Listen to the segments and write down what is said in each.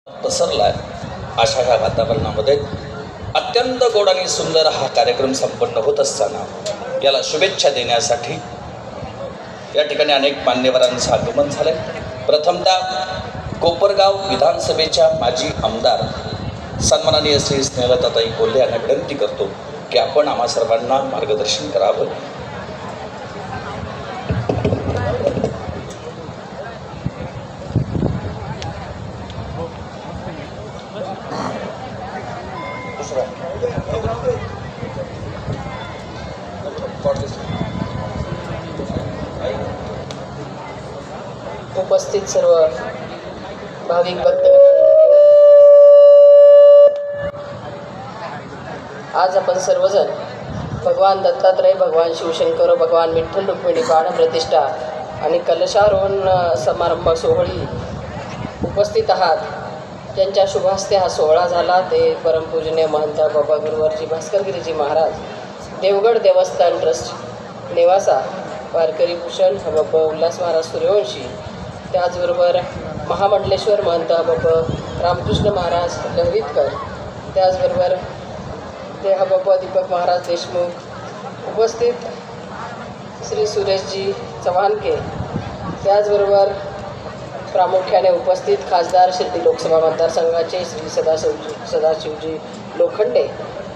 पसरलाय अशा ह्या वातावरणामध्ये अत्यंत गोड आणि सुंदर हा कार्यक्रम संपन्न होत असताना याला शुभेच्छा देण्यासाठी या ठिकाणी अनेक मान्यवरांचं आगमन झालंय। प्रथमतः कोपरगाव विधानसभेच्या माजी आमदार सन्माननीय श्री स्नेहलताताई कोल्हे यांना विनंती करतो की आपण आम्हा सर्वांना मार्गदर्शन करावं। उपस्थित सर्व भाविक भक्त, आज आपण सर्वजण भगवान दत्तात्रय, भगवान शिवशंकर, भगवान विठ्ठल रुक्मिणी प्राणप्रतिष्ठा आणि कलशारोहण समारंभ सोहळी उपस्थित आहात। ज्यांच्या शुभहस्ते हा सोहळा झाला ते परमपूजनीय महंत बाबा गुरुवरजी भास्करगिरीजी महाराज, देवगड देवस्थान ट्रस्ट नेवासा, वारकरी भूषण बाबा उल्हास महाराज सूर्यवंशी, त्याचबरोबर महामंडलेश्वर महंत बाबा रामकृष्ण महाराज लहरीतकर, त्याचबरोबर बाबा दीपक महाराज देशमुख, उपस्थित श्री सुरेशजी चव्हाणके, त्याचबरोबर प्रामुख्याने उपस्थित खासदार शिर्डी लोकसभा मतदारसंघाचे श्री सदाशिवजी लोखंडे,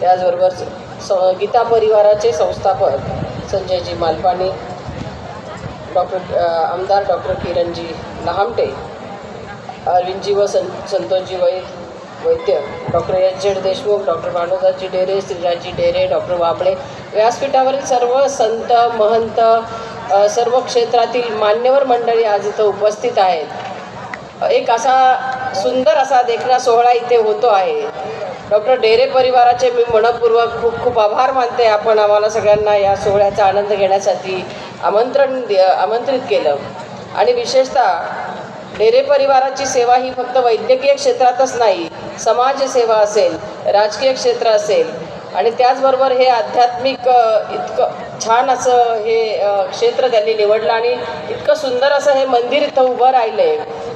त्याचबरोबर गीता परिवाराचे संस्थापक संजयजी मालपाणी, आमदार डॉक्टर किरणजी लहामटे, अरविंदजी व संतोषजी वैद्य, डॉक्टर एच.झेड. देशमुख, डॉक्टर भानुदासजी डेरे, श्रीराजजी डेरे, डॉक्टर वाबळे, व्यासपीठावरील सर्व संत महंत, सर्व क्षेत्रातील मान्यवर मंडळी आज इथं उपस्थित आहेत। एक असा सुंदर असा देखणा सोहळा इथे होतो आहे। डॉक्टर डेरे परिवाराचे मी मनपूर्वक खूप खूप आभार मानते। आपण आम्हाला सगळ्यांना या सोहळ्याचा आनंद घेण्यासाठी आमंत्रित केलं आणि विशेषतः डेरे परिवाराची सेवा ही फक्त वैद्यकीय क्षेत्रातच नाही, समाजसेवा असेल, राजकीय क्षेत्र असेल आणि त्याचबरोबर हे आध्यात्मिक इतकं छान असं हे क्षेत्र त्यांनी निवडलं आणि इतकं सुंदर असं हे मंदिर इथं उभं राहिलं आहे।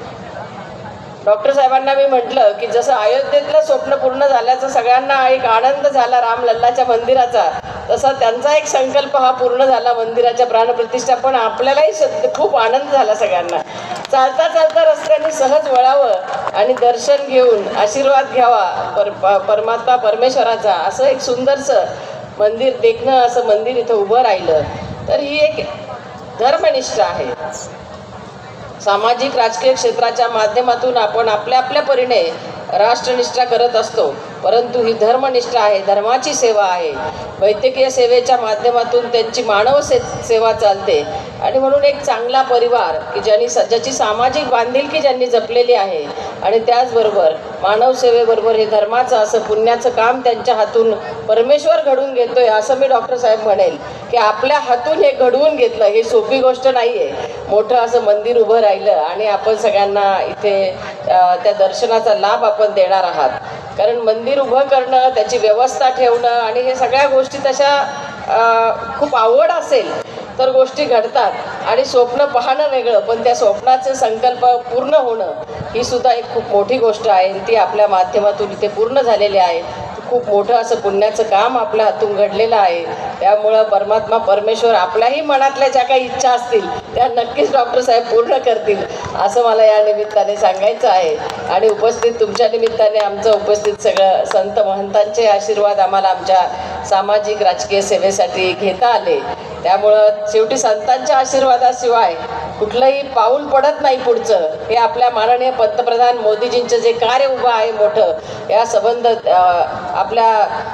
डॉक्टर साहेबांना मी म्हटलं की जसं अयोध्येतलं स्वप्न पूर्ण झाल्याचा सगळ्यांना एक आनंद झाला रामलल्लाच्या मंदिराचा, तसा त्यांचा एक संकल्प हा पूर्ण झाला मंदिराच्या प्राणप्रतिष्ठा, पण आपल्यालाही खूप आनंद झाला सगळ्यांना। चालता चालता रस्त्याने सहज वळावं आणि दर्शन घेऊन आशीर्वाद घ्यावा परमात्मा परमेश्वराचा, असं एक सुंदरसं मंदिर देखणं असं मंदिर इथं उभं राहिलं तर ही एक धर्मनिष्ठा आहे। सामाजिक राजकीय क्षेत्राच्या माध्यमातून आपण आपल्या आपल्या परीने राष्ट्रनिष्ठा करत असतो, परंतु ही धर्मनिष्ठा आहे, धर्माची सेवा आहे। वैद्यकीय सेवेच्या माध्यमातून त्यांची मानव सेवा चालते आणि म्हणून एक चांगला परिवार की ज्याची सामाजिक बांधिलकी ज्यांनी जपलेली आहे आणि त्याचबरोबर मानव सेवेबरोबर हे धर्माचं असं पुण्याचं काम त्यांच्या हातून परमेश्वर घडवून घेतोय असं मी डॉक्टर साहेब म्हणेल की आपल्या हातून हे घडवून घेतलं ही सोपी गोष्ट नाही आहे। मोठं असं मंदिर उभं राहिलं आणि आपण सगळ्यांना इथे त्या दर्शनाचा लाभ आपण देणार आहात, कारण मंदिर उभं करणं, त्याची व्यवस्था ठेवणं आणि हे सगळ्या गोष्टी तशा खूप आवड असेल तर गोष्टी घडतात आणि स्वप्न पाहणं वेगळं, पण त्या स्वप्नाचे संकल्प पूर्ण होणं ही सुद्धा एक खूप मोठी गोष्ट आहे आणि ती आपल्या माध्यमातून इथे पूर्ण झालेली आहे। खूप मोठं असं पुण्याचं काम आपल्या हातून घडलेलं आहे। त्यामुळं परमात्मा परमेश्वर आपल्याही मनातल्या ज्या काही इच्छा असतील त्या नक्कीच डॉक्टर साहेब पूर्ण करतील असं मला या निमित्ताने सांगायचं आहे। आणि उपस्थित तुमच्या निमित्ताने आमचं उपस्थित सगळं संत महंतांचे आशीर्वाद आम्हाला आमच्या सामाजिक राजकीय सेवेसाठी घेता आले, त्यामुळं शेवटी संतांच्या आशीर्वादाशिवाय कुठलंही पाऊल पडत नाही पुढचं। हे आपल्या माननीय पंतप्रधान मोदीजींचं जे कार्य उभं आहे मोठं, या संबंध आपल्या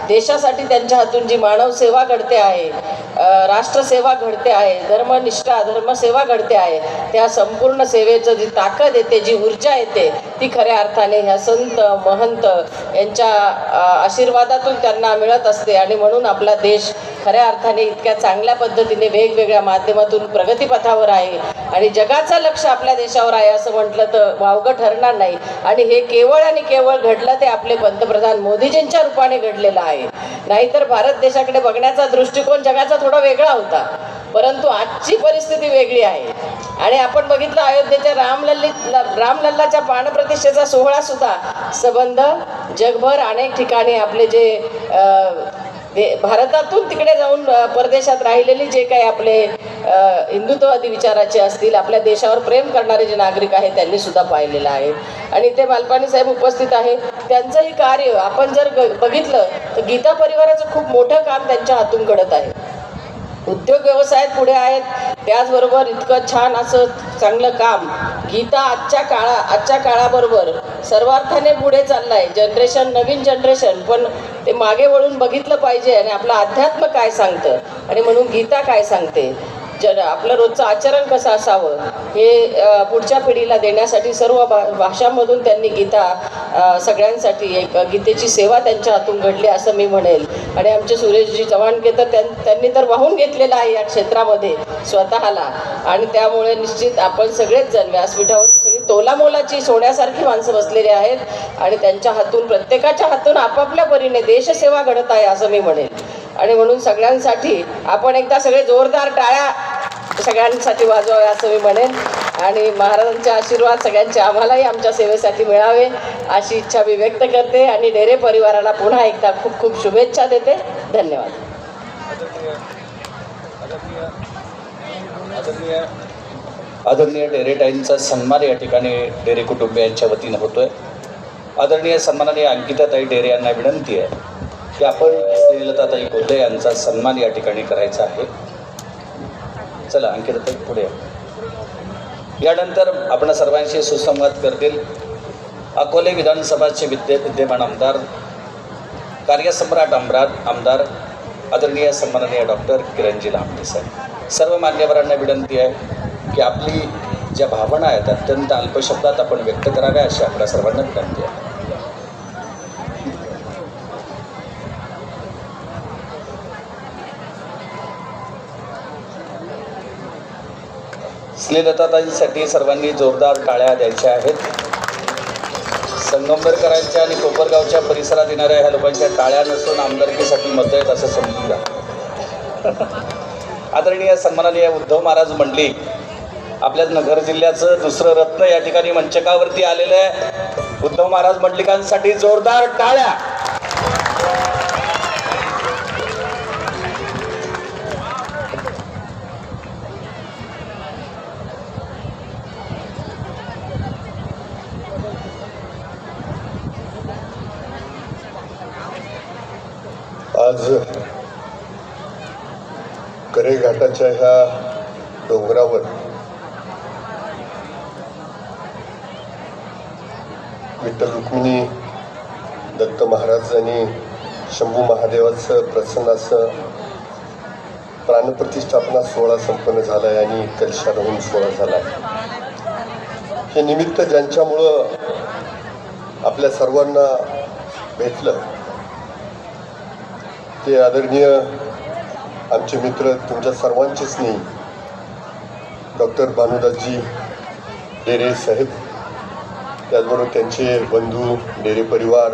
देशासाठी त्यांच्या हातून जी मानव सेवा घडते आहे, राष्ट्रसेवा घडते आहे, धर्मनिष्ठा धर्मसेवा घडते आहे, त्या संपूर्ण सेवेचं जी ताकद येते, जी ऊर्जा येते ती खऱ्या अर्थाने ह्या संत महंत यांच्या आशीर्वादातून त्यांना मिळत असते आणि म्हणून आपला देश खऱ्या अर्थाने इतक्या चांगल्या पद्धतीने वेगवेगळ्या माध्यमातून प्रगतीपथावर आहे आणि जगाचं लक्ष आपल्या देशावर आहे असं म्हटलं तर वावगं ठरणार नाही। आणि हे केवळ आणि केवळ घडलं ते आपले पंतप्रधान मोदीजींच्या रूपाने घडलेलं आहे, नाहीतर भारत देशाकडे बघण्याचा दृष्टिकोन जगाचा थोडा वेगळा होता। परंतु आजची परिस्थिती वेगळी आहे आणि आपण बघितलं अयोध्येच्या रामलल्लाच्या प्राणप्रतिष्ठेचा सोहळा सुद्धा संबंध जगभर अनेक ठिकाणी आपले जे भारतातून तिकडे जाऊन परदेशात राहिलेली जे काही आपले हिंदुत्ववादी विचाराचे असतील, आपल्या देशावर प्रेम करणारे जे नागरिक आहेत त्यांनी सुद्धा पाहिलेलं आहे. आणि ते मालपाणी साहेब उपस्थित आहे. त्यांचंही कार्य आपण जर बघितलं तर गीता परिवाराचं खूप मोठं काम त्यांच्या हातून घडत आहे. उद्योग व्यवसायात पुढे आहेत, त्याचबरोबर इतकं छान असं चांगलं काम गीता आजच्या काळाबरोबर सर्वार्थाने पुढे चाललं आहे. नवीन जनरेशन पण ते मागे वळून बघितलं पाहिजे आणि आपलं अध्यात्म काय सांगतं आणि म्हणून गीता काय सांगते, आपलं रोजचं आचरण कसं असावं हे पुढच्या पिढीला देण्यासाठी सर्व भाषांमधून त्यांनी गीता सगळ्यांसाठी एक गीतेची सेवा त्यांच्या हातून घडली असं मी म्हणेल. आणि आमचे सुरेशजी चव्हाणके तर त्यांनी तर वाहून घेतलेलं आहे या क्षेत्रामध्ये स्वतःला. आणि त्यामुळे निश्चित आपण सगळेच जण व्यासपीठावर सगळी तोलामोलाची सोन्यासारखी माणसं बसलेली आहेत आणि त्यांच्या हातून प्रत्येकाच्या हातून आपापल्या परीने देशसेवा घडत आहे असं मी म्हणेल. आणि म्हणून सगळ्यांसाठी आपण एकदा सगळे जोरदार टाळ्या सगळ्यांसाठी वाजवावे असं मी म्हणेन. आणि महाराजांचे आशीर्वाद सगळ्यांचे आम्हालाही आमच्या सेवेसाठी मिळावे अशी इच्छा मी व्यक्त करते आणि डेरे परिवाराला पुन्हा एकदा खूप खूप शुभेच्छा देते. धन्यवाद. आदरणीय डेरेटाईंचा सन्मान या ठिकाणी डेरे कुटुंबियांच्या वतीनं होतोय. आदरणीय सन्माननीय अंकिताताई डेरे यांना विनंती आहे की आपण श्रीलताताई कोल्हे यांचा सन्मान या ठिकाणी करायचा आहे. चला अंकिताताई पुढे. यानंतर आपण सर्वांशी सुसंवाद करतील अकोले विधानसभाचे विद्यमान आमदार, कार्यसम्राट आमदार आदरणीय सन्माननीय डॉक्टर किरणजी लांबे साहेब. सर्व मान्यवरांना विनंती आहे की आपली ज्या भावना आहेत अत्यंत अल्प शब्दात आपण व्यक्त कराव्या अशी आपल्या सर्वांना विनंती आहे. श्रीलताताईंसाठी सर्वांनी जोरदार टाळ्या द्यायच्या आहेत. संगमनेरकरांच्या आणि कोपरगावच्या परिसरात येणाऱ्या ह्या लोकांच्या टाळ्या नसून आमदारकीसाठी मतं आहेत असं समजून घ्या. आदरणीय सन्माननीय उद्धव महाराज मंडलिक, आपल्या नगर जिल्ह्याचं दुसरं रत्न या ठिकाणी मंचकावरती आलेलं आहे. उद्धव महाराज मंडलिकांसाठी जोरदार टाळ्या. आज करेघाटाच्या ह्या डोंगरावर विठ्ठल रुक्मिणी दत्त महाराज आणि शंभू महादेवाचं प्रसन्न असं प्राणप्रतिष्ठापना सोहळा संपन्न झाला आहे आणि कलशारोहण सोहळा झाला आहे. हे निमित्त ज्यांच्यामुळं आपल्या सर्वांना भेटलं ते आदरणीय आमचे मित्र, तुमच्या सर्वांचे स्नेही डॉक्टर भानुदासजी डेरे साहेब, त्याचबरोबर त्यांचे बंधू डेरे परिवार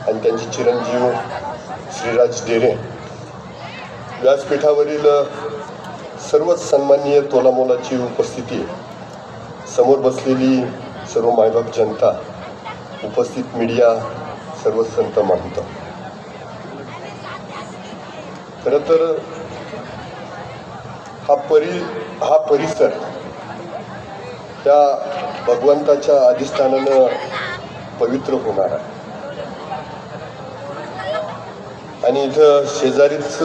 आणि त्यांचे चिरंजीव श्रीराज डेरे, व्यासपीठावरील सर्वच सन्माननीय तोलामोलाची उपस्थिती, समोर बसलेली सर्व मायबाप जनता, उपस्थित मीडिया, सर्व संत महंत. खरं तर हा परिसर त्या भगवंताच्या अधिष्ठानानं पवित्र होणार आहे. आणि इथं शेजारीच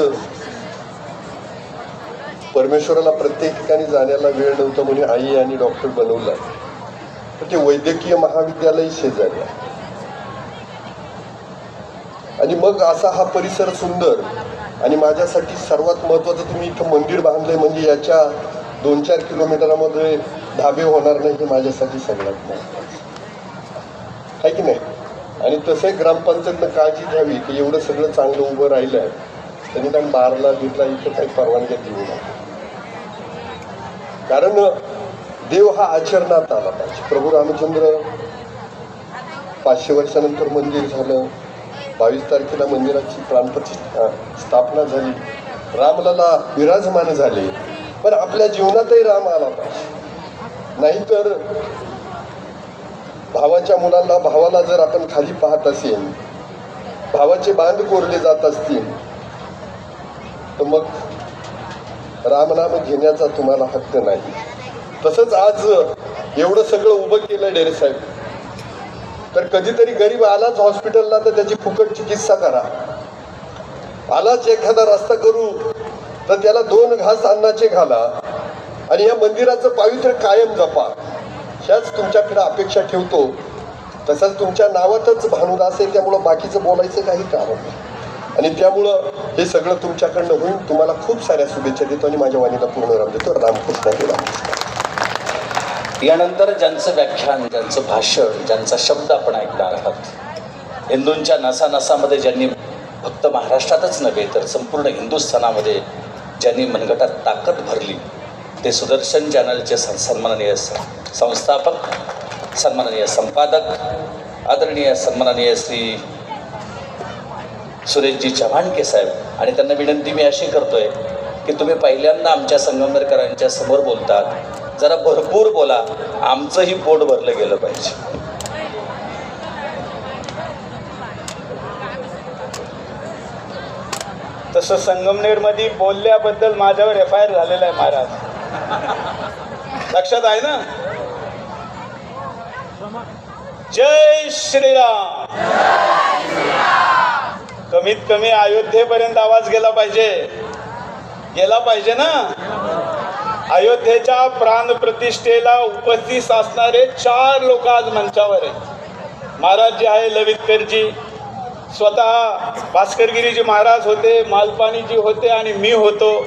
परमेश्वराला प्रत्येक ठिकाणी जाण्याला वेळ नव्हता म्हणून आई आणि डॉक्टर बनवलं. तर ते वैद्यकीय महाविद्यालय शेजारी आहे. आणि मग असा हा परिसर सुंदर. आणि माझ्यासाठी सर्वात महत्त्वाचं, तुम्ही इथं मंदिर बांधलंय म्हणजे याच्या 2-4 किलोमीटरमध्ये ढाबे होणार नाही, हे माझ्यासाठी सगळ्यात महत्त्वाचं आहे की नाही. आणि तसे ग्रामपंचायतनं काळजी घ्यावी की एवढं सगळं चांगलं उभं राहिलं आहे, त्यांनी त्या बारला बिरला इथं काही परवानग्या देऊ नये. कारण देव हा आचरणात आला पाहिजे. प्रभू रामचंद्र 500 वर्षानंतर मंदिर झालं. 22 तारखेला मंदिराची स्थापना झाली. रामलला विराजमान झाले. पण आपल्या जीवनातही राम आला पाहिजे. नाहीतर भावाच्या मुलाला, भावाला जर आपण खाली पाहत असेल, भावाचे बांध कोरले जात असतील, तर मग रामनाम घेण्याचा तुम्हाला हक्क नाही. तसंच आज एवढं सगळं उभं केलं डेरे साहेब, तर कधीतरी गरीब आलाच हॉस्पिटलला तर त्याची फुकट चिकित्सा करा. आलाच एखादा रस्ता करू तर त्याला 2 घास अन्नाचे घाला आणि या मंदिराचं पावित्र्य कायम जपा. ह्याच तुमच्याकडे अपेक्षा ठेवतो. तसंच तुमच्या नावातच भानुदास आहे, त्यामुळं बाकीचं बोलायचं काही कारण नाही. आणि त्यामुळं हे सगळं तुमच्याकडनं होईल. तुम्हाला खूप साऱ्या शुभेच्छा देतो आणि माझ्या वाणीला पूर्ण राम देतो. रामकृष्ण हरी रामकृष्ण. यानंतर ज्यांचं व्याख्यान, ज्यांचं भाषण, ज्यांचा शब्द आपण ऐकणार आहात, हिंदूंच्या नसानसामध्ये ज्यांनी फक्त महाराष्ट्रातच नव्हे तर संपूर्ण हिंदुस्थानामध्ये ज्यांनी मनगटात ताकद भरली, ते सुदर्शन चॅनलचे सन्माननीय संस्थापक, सन्माननीय संपादक, आदरणीय सन्माननीय श्री सुरेशजी चव्हाणके साहेब. आणि त्यांना विनंती मी अशी करतोय की तुम्ही पहिल्यांदा आमच्या संगमनेरकरांच्या समोर बोलतात, जरा भरपूर बोला, आमचंही पोट भरलं गेलं पाहिजे. तसं संगमनेरमध्ये बोलल्याबद्दल माझ्यावर FIR झालेला आहे महाराज, लक्षात आहे ना. जय श्रीराम. कमीत कमी अयोध्येपर्यंत आवाज गेला पाहिजे ना. अयोध्येच्या प्राण प्रतिष्ठेला उपस्थित असणारे 4 लोक आज मंचावर आहेत. महाराज जे आहे लवितकरजी, स्वतः भास्करगिरीजी महाराज होते, मालपाणीजी होते आणि मी होतो.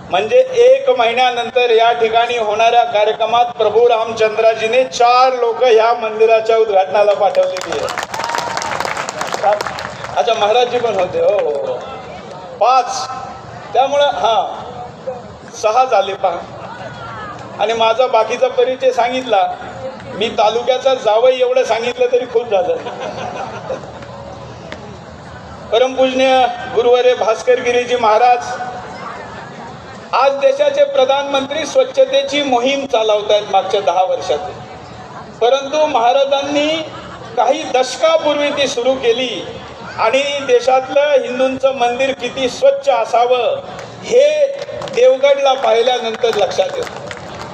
म्हणजे 1 महिन्यानंतर या ठिकाणी होणाऱ्या कार्यक्रमात प्रभू रामचंद्राजीने 4 लोक ह्या मंदिराच्या उद्घाटनाला पाठवलेली आहे. अच्छा, महाराजजी पण होते. हो 5, त्यामुळं 6 झाले पहा. आणि माझा बाकीचा परिचय सांगितला, मी तालुक्याचा जावई एवढं सांगितलं तरी खूप झालं. परमपूजनीय गुरुवर्य भास्करगिरीजी महाराज आज देशाचे प्रधानमंत्री स्वच्छतेची मोहीम चालवत आहेत मागच्या 10 वर्षात. परंतु महाराजांनी काही दशकापूर्वी ती सुरू केली आणि देशातलं हिंदूंचं मंदिर किती स्वच्छ असावं हे देवगडला पाहिल्यानंतर लक्षात येतं.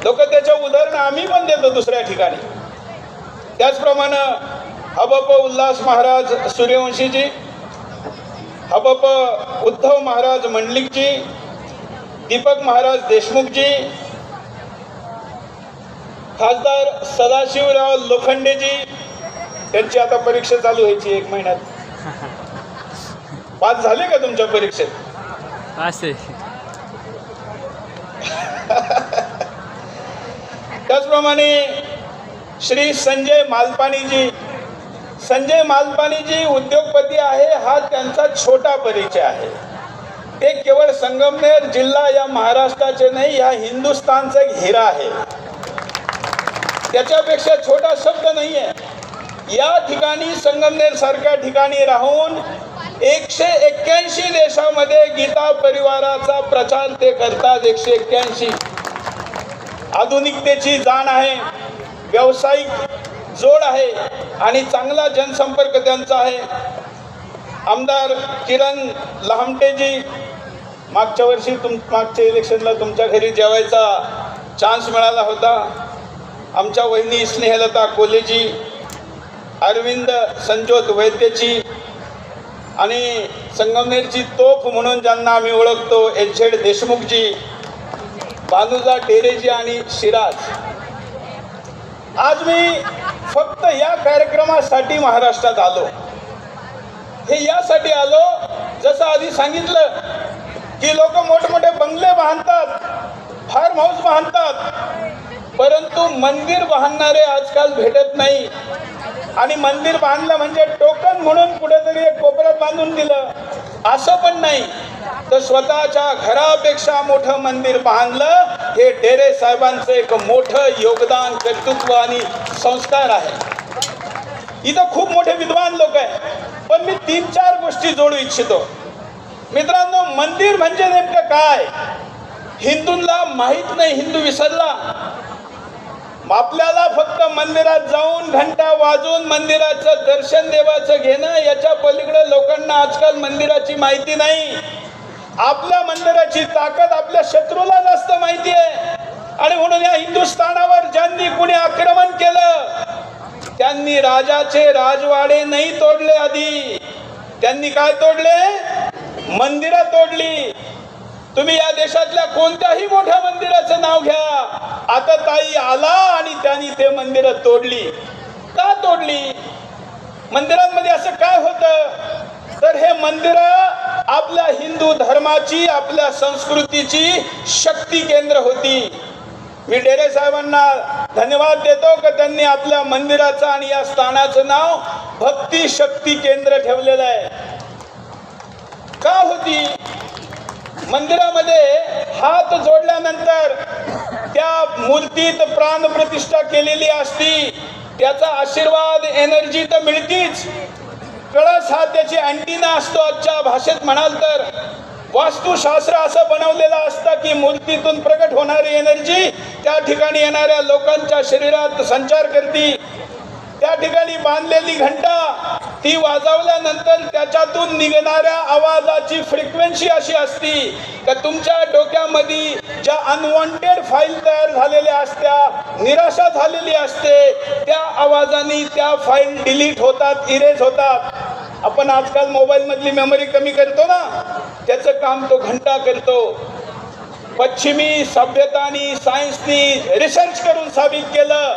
लोक त्याच्या उदाहरणं आम्ही पण देतो दुसऱ्या ठिकाणी. त्याचप्रमाणे हबप उल्हास महाराज सूर्यवंशीजी, हबप उद्धव महाराज मंडलिकजी, दीपक महाराज देशमुखजी, खासदार सदाशिवराव लोखंडेजी, त्यांची आता परीक्षा चालू व्हायची 1 महिन्यात. पास झाले का तुमच्या परीक्षेत? त्याचप्रमाणे श्री संजय मालपाणीजी. संजय मालपाणीजी उद्योगपती आहे, हा त्यांचा छोटा परिचय आहे. ते केवळ संगमनेर जिल्हा या महाराष्ट्राचे नाही, या हिंदुस्थानचा एक हिरा आहे. त्याच्यापेक्षा छोटा शब्द नाही आहे. या ठिकाणी संगमनेर सारख्या ठिकाणी राहून 181 देशामध्ये गीता परिवाराचा प्रचार ते करतात. 181. आधुनिकतेची जाण आहे, व्यावसायिक जोड आहे आणि चांगला जनसंपर्क त्यांचा आहे. आमदार किरण लहामटेजी, मागच्या वर्षी मागच्या इलेक्शनला तुमच्या घरी जेवायचा चान्स मिळाला होता. आमच्या वहिनी स्नेहलता कोलेजी, अरविंद संजोत वैद्यजी आणि संगमनेरची तोफ म्हणून ज्यांना आम्ही ओळखतो HZ देशमुखजी, भानुजा टेरेजी आणि शिराज. आज मी फक्त या कार्यक्रमासाठी महाराष्ट्रात आलो. हे यासाठी आलो, जसं आधी सांगितलं की लोक मोठमोठे बंगले बांधतात, फार्म हाऊस बांधतात, परंतु मंदिर बांधणारे आजकाल भेटत नाही. आणि मंदिर बांधलं म्हणजे टोकन म्हणून कुठेतरी एक कोपऱ्यात बांधून दिलं असं पण नाही, तर स्वतःच्या घरापेक्षा मोठं मंदिर बांधलं. हे डेरे साहेबांचं एक मोठं योगदान, कर्तृत्व आणि संस्कार आहे. इथं खूप मोठे विद्वान लोक आहेत, पण मी 3-4 गोष्टी जोडू इच्छितो. मित्रांनो, मंदिर म्हणजे नेमकं काय? हिंदूंना माहीत नाही, हिंदू विसरला. आपल्याला फक्त मंदिरात जाऊन घंटा वाजवून मंदिराचं दर्शन देवाचं घेणं, याच्या पलीकडे लोकांना आजकाल मंदिराची माहिती नाही. आपल्या मंदिराची ताकद आपल्या शत्रूला जास्त माहिती आहे. आणि म्हणून या हिंदुस्थानावर ज्यांनी कुणी आक्रमण केलं त्यांनी राजाचे राजवाडे नाही तोडले, आधी त्यांनी काय तोडले? मंदिरं तोडली. तुम्ही या देशातल्या कोणत्याही मोठ्या मंदिराचं नाव घ्या, आता ताई आला आणि त्यांनी ते मंदिरं तोडली. का तोडली? मंदिरांमध्ये असं काय होतं तर हे मंदिरं आपल्या हिंदू धर्माची, आपल्या संस्कृतीची शक्ती केंद्र होती. मी डेरे साहेबांना धन्यवाद देतो की त्यांनी आपल्या मंदिराचं आणि या स्थानाचं नाव भक्ती शक्ती केंद्र ठेवलेलं आहे. का होती? मंदिरामध्ये हात जोडल्यानंतर त्या मूर्तीत प्राणप्रतिष्ठा केलेली असती, त्याचा आशीर्वाद एनर्जी तर मिळतीच. कळस हा त्याची अँटीना असतो. आजच्या भाषेत म्हणाल तर वास्तुशास्त्र असं बनवलेलं असतं की मूर्तीतून प्रकट होणारी एनर्जी त्या ठिकाणी येणाऱ्या लोकांच्या शरीरात संचार करते. त्या ठिकाणी बांधलेली घंटा ती वाजवल्यानंतर त्याच्यातून निघणाऱ्या आवाजाची फ्रिक्वेन्सी अशी असती की तुमच्या डोक्यामध्ये ज्या अनवॉन्टेड फाईल तयार झालेल्या असत्या, निराशा झालेली असते, त्या आवाजाने त्या फाईल डिलीट होतात, इरेज होतात. आपण आजकाल मोबाईलमधली मेमरी कमी करतो ना, त्याचं काम तो घंटा करतो. पश्चिमी सभ्यता आणि सायन्सनी रिसर्च करून साबित केलं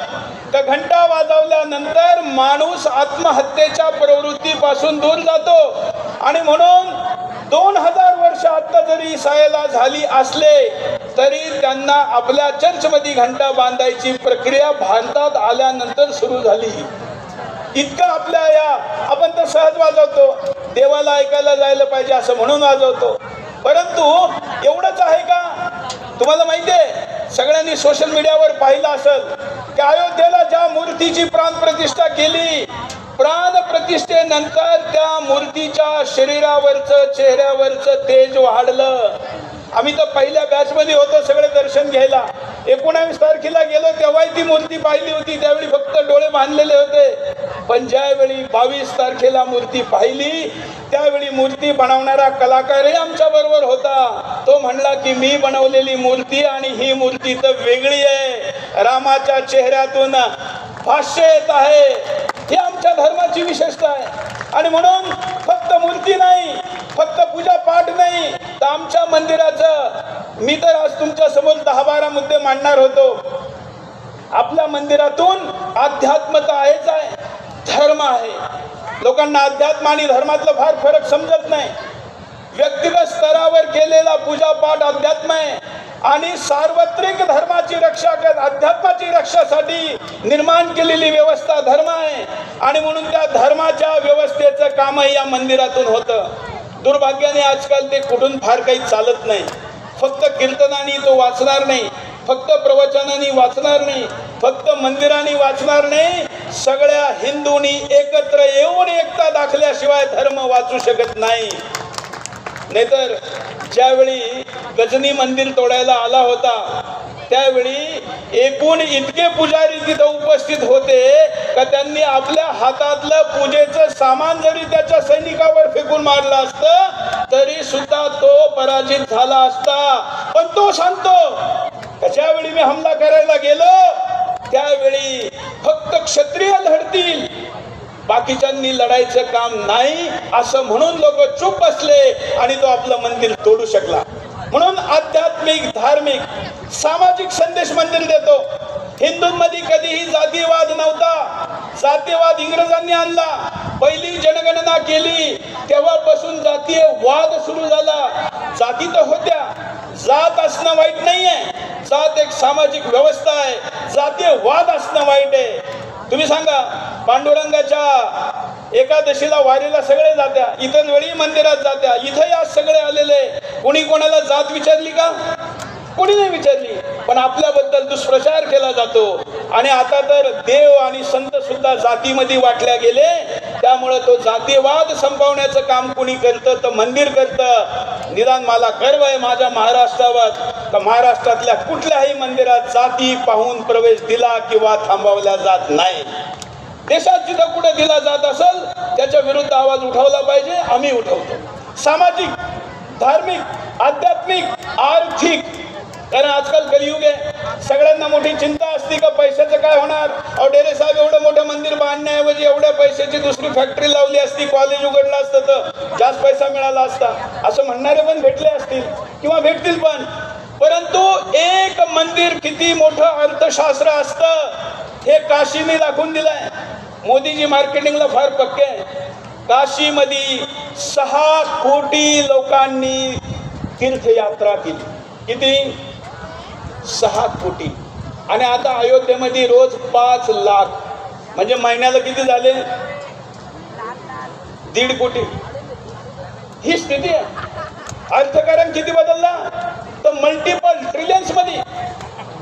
तर घंटा वाजवल्यानंतर माणूस आत्महत्येच्या प्रवृत्तीपासून दूर जातो. आणि म्हणून 2000 वर्ष आता जरी इस्रायलला झाली असले तरी त्यांना आपल्या चर्चमध्ये घंटा बांधायची प्रक्रिया भारतात आल्यानंतर सुरू झाली. इतकं आपल्या आपण तर सहज वाजवतो, देवाला ऐकायला जायला पाहिजे असं म्हणून वाजवतो. परंतु एवढंच आहे का? तुम्हाला माहिती आहे, सगळ्यांनी सोशल मीडियावर पाहिलं असेल की अयोध्येला ज्या मूर्तीची प्राणप्रतिष्ठा केली, प्राणप्रतिष्ठेनंतर त्या मूर्तीच्या शरीरावरचं, चेहऱ्यावरचं तेज वाढलं. आम्ही तर पहिल्या बॅचमध्ये होतो सगळे दर्शन घ्यायला. 19 तारखेला गेलो तेव्हाही ती मूर्ती पाहिली होती, त्यावेळी फक्त डोळे बांधलेले होते. पण ज्यावेळी 22 तारखेला मूर्ती पाहिली त्यावेळी मूर्ती बनवणारा कलाकारही आमच्या बरोबर होता. तो म्हणला की मी बनवलेली मूर्ती आणि ही मूर्ती तर वेगळी आहे, रामाच्या चेहऱ्यातून भाष्य येत आहे. ही आमच्या धर्माची विशेषता आहे. आणि म्हणून फक्त मूर्ती नाही, फक्त पूजा पाठ नाही, तर आमच्या मंदिराचं मी तर आज तुमच्या समोर 10-12 मुद्दे मांडणार होतो. आपल्या मंदिरातून अध्यात्मता आहेच आहे, धर्म आहे. लोकांना अध्यात्म आणि धर्मातला फार फरक समजत नाही. व्यक्तिगत स्तरावर केलेला पूजापाठ अध्यात्म आहे आणि सार्वत्रिक धर्माची रक्षा अध्यात्माची रक्षासाठी निर्माण केलेली व्यवस्था धर्म आहे. आणि म्हणून त्या धर्माच्या व्यवस्थेचं कामही या मंदिरातून होतं. दुर्भाग्याने आजकाल ते कुठून फार काही चालत नाही. फक्त कीर्तनाने तो वाचणार नाही, फक्त प्रवचनाने वाचणार नाही, फक्त मंदिराने वाचणार नाही. सगळ्या हिंदूंनी एकत्र येऊन एकता दाखल्याशिवाय धर्म वाचू शकत नाही. नाहीतर ज्यावेळी गजनी मंदिर तोडायला आला होता त्यावेळी एकूण इतके पुजारी तिथं उपस्थित होते का त्यांनी आपल्या हातातलं पूजेचं सामान जरी त्याच्या सैनिकावर फेकून मारलं असतं तरी सुद्धा तो पराजित झाला असता. पण तो सांगतो ज्यावेळी मी हमला करायला गेलो त्यावेळी फक्त क्षत्रिय लढतील, बाकीच्यांनी लढायचं काम नाही असं म्हणून लोक चूप बसले आणि तो आपलं मंदिर तोडू शकला. म्हणून आध्यात्मिक, धार्मिक, सामाजिक संदेश मंदिर देतो. हिंदूंमध्ये कधीही जातीवाद नव्हता. जातीवाद इंग्रजांनी आणला. पहिली जनगणना केली तेव्हापासून जातीय वाद सुरू झाला. जाती तर होत्या, जात असणं वाईट नाहीये, जात एक सामाजिक व्यवस्था आहे. जातीय वाद असणं वाईट आहे. तुम्ही सांगा, पांडुरंगाच्या एकादशीला वारीला सगळे जात्या, इतर वेळी मंदिरात जात्या, इथंही आज सगळे आलेले. कोणी कोणाला जात विचारली का? कोणी नाही विचारली, पण आपल्याबद्दल दुष्प्रचार केला जातो. आणि आता तर देव आणि संत सुद्धा जातीमध्ये वाटल्या गेले. त्यामुळे तो जातीवाद संपवण्याचं काम कोणी करतं तर मंदिर करतं. निदान मला गर्व आहे माझ्या महाराष्ट्रावर, का महाराष्ट्रातल्या कुठल्याही मंदिरात जाती पाहून प्रवेश दिला किंवा थांबवला जात नाही. देशात जिथं कुठे दिला जात असेल त्याच्या विरुद्ध आवाज उठवला पाहिजे, आम्ही उठवतो. सामाजिक, धार्मिक, आध्यात्मिक, आर्थिक, कारण आजकाल कलियुग आहे. सगळ्यांना मोठी चिंता असते का पैशाचं काय होणार. अहो डेरे साहेब, एवढं मोठं मंदिर बांधण्याऐवजी एवढ्या पैशाची दुसरी फॅक्टरी लावली असती, कॉलेज उघडलं असतं तर जास्त पैसा मिळाला असता, असं म्हणणारे पण भेटले असतील किंवा भेटतील पण. परंतु एक मंदिर किती मोठं अर्थशास्त्र असतं हे काशीने दाखवून दिलंय. मोदीजी मार्केटिंगला फार पक्के आहे. काशीमध्ये 6 कोटी लोकांनी तीर्थयात्रा केली. किती? 6 कोटी. आणि आता अयोध्येमध्ये रोज 5 लाख, म्हणजे महिन्याला किती झाले? 1.5 कोटी. ही स्थिती आहे. अर्थकारण किती बदलला तर मल्टिपल ट्रिलियन्स मध्ये.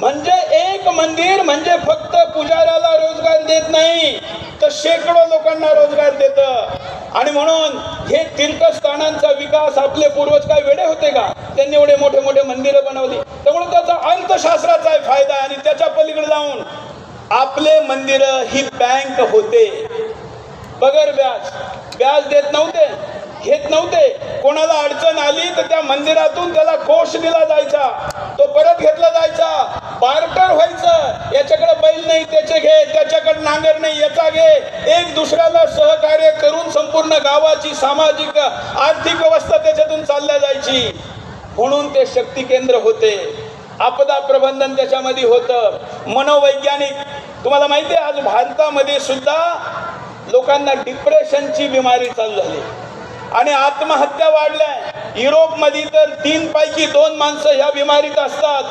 म्हणजे एक मंदिर म्हणजे फक्त पुजाऱ्याला रोजगार देत नाही तर शेकडो लोकांना रोजगार देतं. आणि म्हणून हे तीर्थस्थानांचा विकास, आपले पूर्वज काय वेडे होते का? त्यांनी एवढे मोठे मोठे मंदिरं बनवली. त्यामुळे त्याचा अर्थशास्त्राचा फायदा आहे. आणि त्याच्या पलीकडे जाऊन आपले मंदिर ही बँक होते. बगर व्याज देत नव्हते, घेत नव्हते. कोणाला अडचण आली तर त्या मंदिरातून त्याला कोष दिला जायचा, तो परत घेतला जायचा, बार्टर व्हायचं. याच्याकडे बैल नाही त्याचे घे, त्याच्याकडे नांगर नाही याचा घे. एक दुसऱ्याला सहकार्य करून संपूर्ण गावाची सामाजिक आर्थिक व्यवस्था त्याच्यातून चालल्या जायची. म्हणून ते शक्ती केंद्र होते. आपदा प्रबंधन त्याच्यामध्ये होतं. मनोवैज्ञानिक, तुम्हाला माहिती आहे आज भारतामध्ये सुद्धा लोकांना डिप्रेशनची बिमारी चालू झाली आणि आत्महत्या वाढल्या. युरोपमध्ये तर 3 पैकी 2 माणसं ह्या बिमारीत असतात.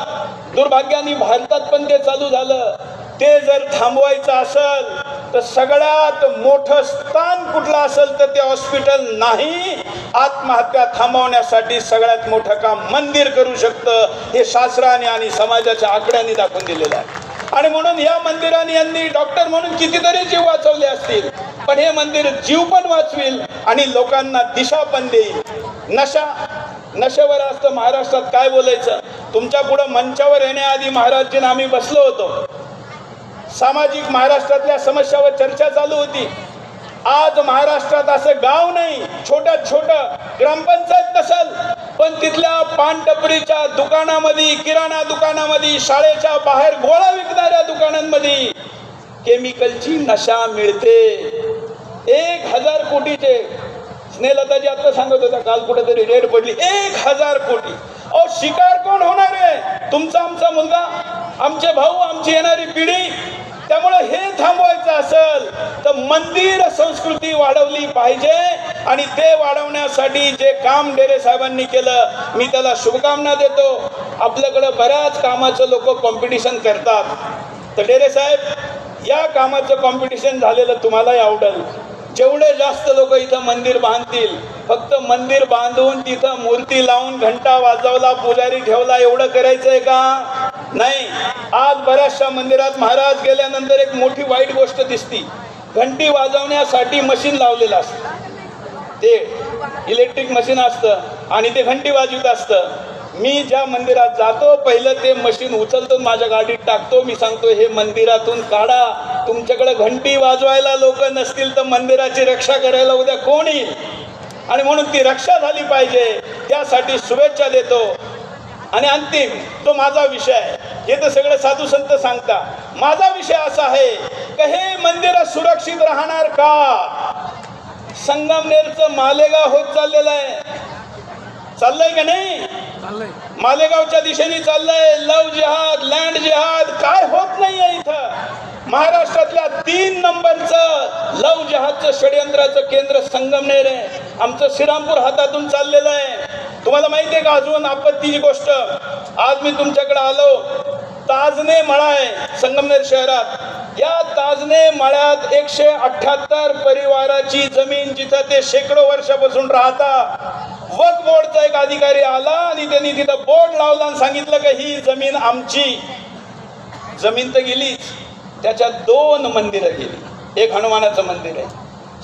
दुर्भाग्याने भारतात पण ते चालू झालं. ते जर थांबवायचं असेल तर सगळ्यात मोठं स्थान कुठलं असेल तर ते हॉस्पिटल नाही. आत्महत्या थांबवण्यासाठी सगळ्यात मोठं काम मंदिर करू शकतं. हे शास्त्राने आणि समाजाच्या आकड्यांनी दाखवून दिलेलं आहे. आणि म्हणून या मंदिराने यांनी डॉक्टर म्हणून कितीतरी जीव वाचवले असतील, पण हे मंदिर जीव पण वाचवेल आणि लोकांना दिशा पण देईल. नशेवर असतं महाराष्ट्रात काय बोलायचं. तुमच्या पुढं मंचावर येण्याआधी महाराजजींना आम्ही बसलो होतो. सामाजिक महाराष्ट्रातल्या समस्यावर चर्चा चालू होती. आज महाराष्ट्रात असं गाव नाही, छोट्यात छोटं ग्रामपंचायत नसल, पण तिथल्या पानटपरीच्या दुकानामध्ये, किराणा दुकानामध्ये, शाळेच्या बाहेर गोळा विकणाऱ्या दुकानांमध्ये केमिकलची नशा मिळते. 1000 कोटीचे, स्नेहलताजी आता सांगत होता काल कुठेतरी रेड पडली, 1000 कोटी. अहो शिकार कोण होणार आहे? तुमचा, आमचा मुलगा, आमचे भाऊ, आमची येणारी पिढी. त्यामुळे हे थांबवायचं असेल तर मंदिर संस्कृती वाढवली पाहिजे. आणि ते वाढवण्यासाठी जे काम डेरे साहेबांनी केलं, मी त्याला शुभकामना देतो. आपल्याकडं बऱ्याच कामाचं लोक कॉम्पिटिशन करतात, तर डेरे साहेब या कामाचं कॉम्पिटिशन झालेलं तुम्हालाही आवडेल. जेवढे जास्त लोक इथं मंदिर बांधतील, फक्त मंदिर बांधून तिथं मूर्ती लावून घंटा वाजवला, पुजारी ठेवला, एवढं करायचंय का? नाही. आज बऱ्याचशा मंदिरात महाराज गेल्यानंतर एक मोठी वाईट गोष्ट दिसती. घंटी वाजवण्यासाठी मशीन लावलेलं असतं, ते इलेक्ट्रिक मशीन असतं आणि ते घंटी वाजवत असतं. मी ज्या मंदिरात जातो पहिलं ते मशीन उचलतो, माझ्या गाडीत टाकतो. मी सांगतो हे मंदिरातून काढा. तुमच्याकडे घंटी वाजवायला लोक नसतील तर मंदिराची रक्षा करायला उद्या कोण येईल? आणि म्हणून ती रक्षा झाली पाहिजे, त्यासाठी शुभेच्छा देतो. आणि अंतिम तो माझा विषय आहे. हे तर सगळे साधू संत सांगता. माझा विषय असा आहे की हे मंदिर सुरक्षित राहणार का? संगमनेरचं मालेगाव होत चाललेलं आहे. चाललंय का नाही? मालेगावच्या दिशेने चाललंय. लव जिहाद, लँड जिहाद काय होत नाहीये इथं. महाराष्ट्रातल्या 3 नंबरचं लव जिहादचं षडयंत्राचं केंद्र संगमनेर आहे. आमचं श्रीरामपूर हातातून चाललेलं आहे. तुम्हाला माहिती आहे का अजून आपत्तीची गोष्ट? आज मी तुमच्याकडे आलो, ताजने मळा आहे संगमनेर शहरात. या ताजने मळ्यात 178 परिवाराची जमीन, जिथं ते शेकडो वर्षापासून राहतात, वक्फ बोर्डचा एक अधिकारी आला आणि त्यांनी तिथं बोर्ड लावला आणि सांगितलं की ही जमीन आमची. जमीन तर गेलीच, त्याच्यात 2 मंदिरं गेली. एक हनुमानाचं मंदिर आहे.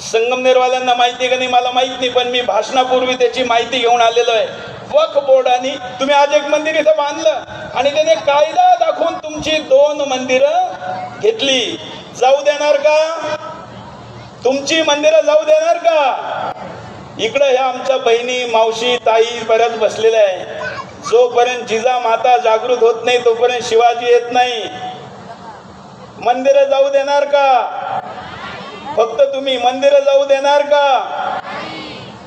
संगमनेरवाल्यांना माहिती का नाही मला माहित नाही, पण मी भाषणापूर्वी त्याची माहिती घेऊन आलेलो आहे. वक्फ बोर्डाने तुम्ही आज एक मंदिर इथं बांधलं आणि त्याने कायदा दाखवून तुमची 2 मंदिरं घेतली. जाऊ देणार का? तुमची मंदिरं जाऊ देणार का? इकडं ह्या आमच्या बहिणी, मावशी, ताई बऱ्याच बसलेल्या आहे. जोपर्यंत जिजा माता जागृत होत नाही तोपर्यंत शिवाजी येत नाही. मंदिरं जाऊ देणार का? फक्त तुम्ही मंदिरं जाऊ देणार का?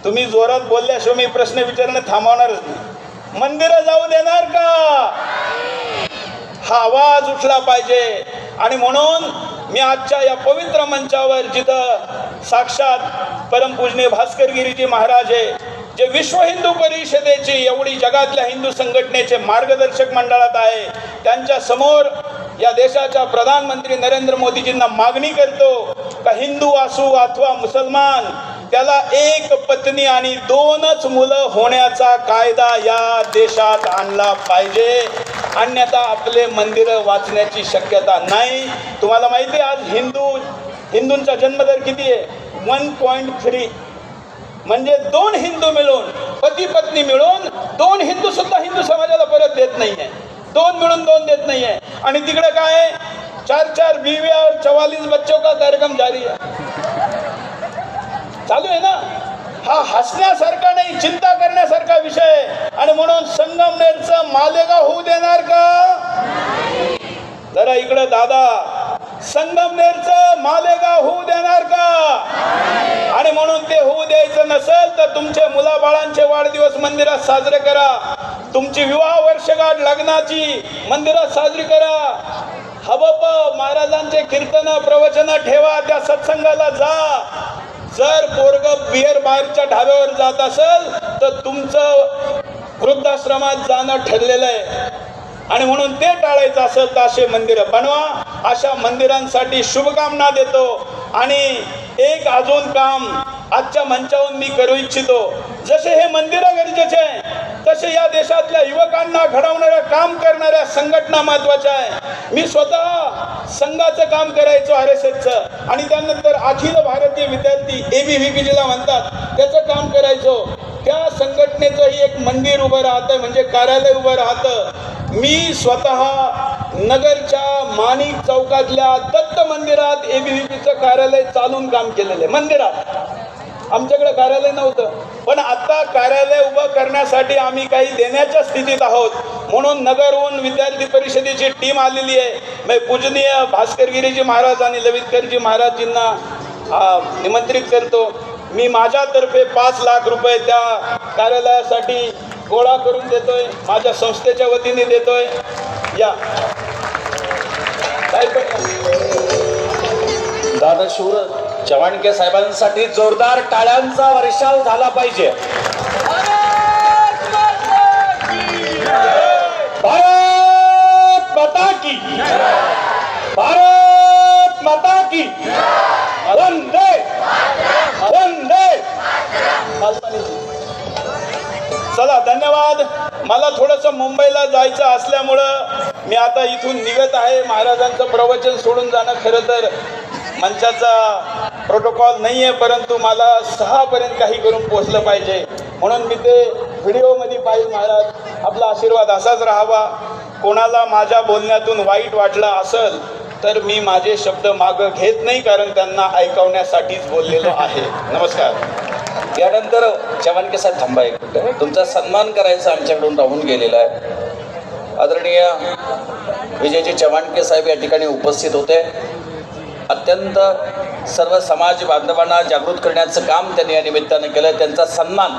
तुम्ही जोरात बोलल्याशिवाय मी प्रश्न विचारणं थांबवणारच नाही. मंदिरं जाऊ देणार का? हा आवाज उठला पाहिजे. आणि म्हणून मी आजच्या या पवित्र मंचावर जिथं साक्षात परमपूजनीय भास्करगिरीजी महाराज आहे, जे विश्व हिंदू परिषदेची एवढी जगातल्या हिंदू संघटनेचे मार्गदर्शक मंडळात आहे, त्यांच्या समोर या देशाच्या प्रधानमंत्री नरेंद्र मोदीजींना मागणी करतो का हिंदू असो अथवा मुसलमान, त्याला 1 पत्नी आणि 2च मुलं होण्याचा कायदा या देशात आणला पाहिजे. अन्यथा आपले मंदिरं वाचण्याची शक्यता नाही. तुम्हाला माहिती आहे आज हिंदूंचा जन्मदर किती आहे? 1.3. म्हणजे 2 हिंदू मिळून, पती पत्नी मिळून 2 हिंदू सुद्धा हिंदू समाजाला परत देत नाहीये. 2 मिळून 2 देत नाहीये. आणि तिकडे काय आहे? 4 बीवी और 44 बच्चों का कार्यक्रम जारी है, चालू आहे ना. हा हसण्यासारखा नाही, चिंता करण्यासारखा विषय. आणि म्हणून संगमनेरचं मालेगाव होऊ देणार का? जरा इकडे दादा, संगमनेरचं मालेगाव होऊ देणार का? आणि म्हणून ते होऊ द्यायचं नसेल तर तुमचे मुलाबाळांचे वाढदिवस मंदिरात साजरे करा. तुमची विवाह वर्षगाठ लग्नाची मंदिरात साजरी करा. हबप महाराजांचे कीर्तन प्रवचन ठेवा, त्या सत्संगाला जा. जर पोरग बिअर बारच्या ढाब्यावर जात असेल तर तुमचं वृद्धाश्रमात जाणं ठरलेलं आहे. आणि म्हणून ते टाळायचं असेल तर असे मंदिरं बनवा. अशा मंदिरांसाठी शुभकामना देतो. आणि एक अजून काम आजच्या मंचावरून मी करू इच्छितो. जसे हे मंदिरं गरजेचे आहे, तसे या देशातल्या युवकांना घडवणाऱ्या काम करणाऱ्या संघटना महत्वाच्या आहे. मी स्वतः संघाचं काम करायचो RSSचं, आणि त्यानंतर अखिल भारतीय विद्यार्थी ABVPला म्हणतात त्याचं काम करायचो. त्या संघटनेचंही एक मंदिर उभं राहतं, म्हणजे कार्यालय उभं राहतं. मी स्वतः नगरच्या माणिक चौकातल्या दत्त मंदिरात ABVPचं कार्यालय चालून काम केलेलं आहे. मंदिरात आमच्याकडे कार्यालय नव्हतं, पण आता कार्यालय उभं करण्यासाठी आम्ही काही देण्याच्या स्थितीत आहोत. म्हणून नगरहून विद्यार्थी परिषदेची टीम आलेली आहे. मी पूजनीय भास्करगिरीजी महाराज आणि ललितकरजी महाराजींना निमंत्रित करतो. मी माझ्यातर्फे 5 लाख रुपये त्या कार्यालयासाठी गोळा करून देतोय, माझ्या संस्थेच्या वतीने देतोय. या दादा शूर चव्हाणके साहेबांसाठी जोरदार टाळ्यांचा वर्षाव झाला पाहिजे. भारत माता की, भारत माता की, वंदे वंदे. चला, धन्यवाद. मला थोडंसं मुंबईला जायचं असल्यामुळं मी आता इथून निघत आहे. महाराजांचं प्रवचन सोडून जाणं खरं तर मंचाचा प्रोटोकॉल नाही आहे, परंतु मला 6 पर्यंत काही करून पोचलं पाहिजे. म्हणून मी ते व्हिडिओमध्ये पाहिजे. महाराज, आपला आशीर्वाद असाच राहावा. कोणाला माझ्या बोलण्यातून वाईट वाटलं असेल तर मी माझे शब्द मागं घेत नाही, कारण त्यांना ऐकवण्यासाठीच बोललेलो आहे. नमस्कार. यानंतर चव्हाणके साहेब थांबा एक मिनिट. तुमचा सन्मान करायचा आमच्याकडून राहून गेलेला आहे. आदरणीय विजयजी चव्हाणके साहेब या ठिकाणी उपस्थित होते. अत्यंत सर्व समाज बांधवांना जागृत करण्याचं काम त्यांनी या निमित्तानं केलं. त्यांचा सन्मान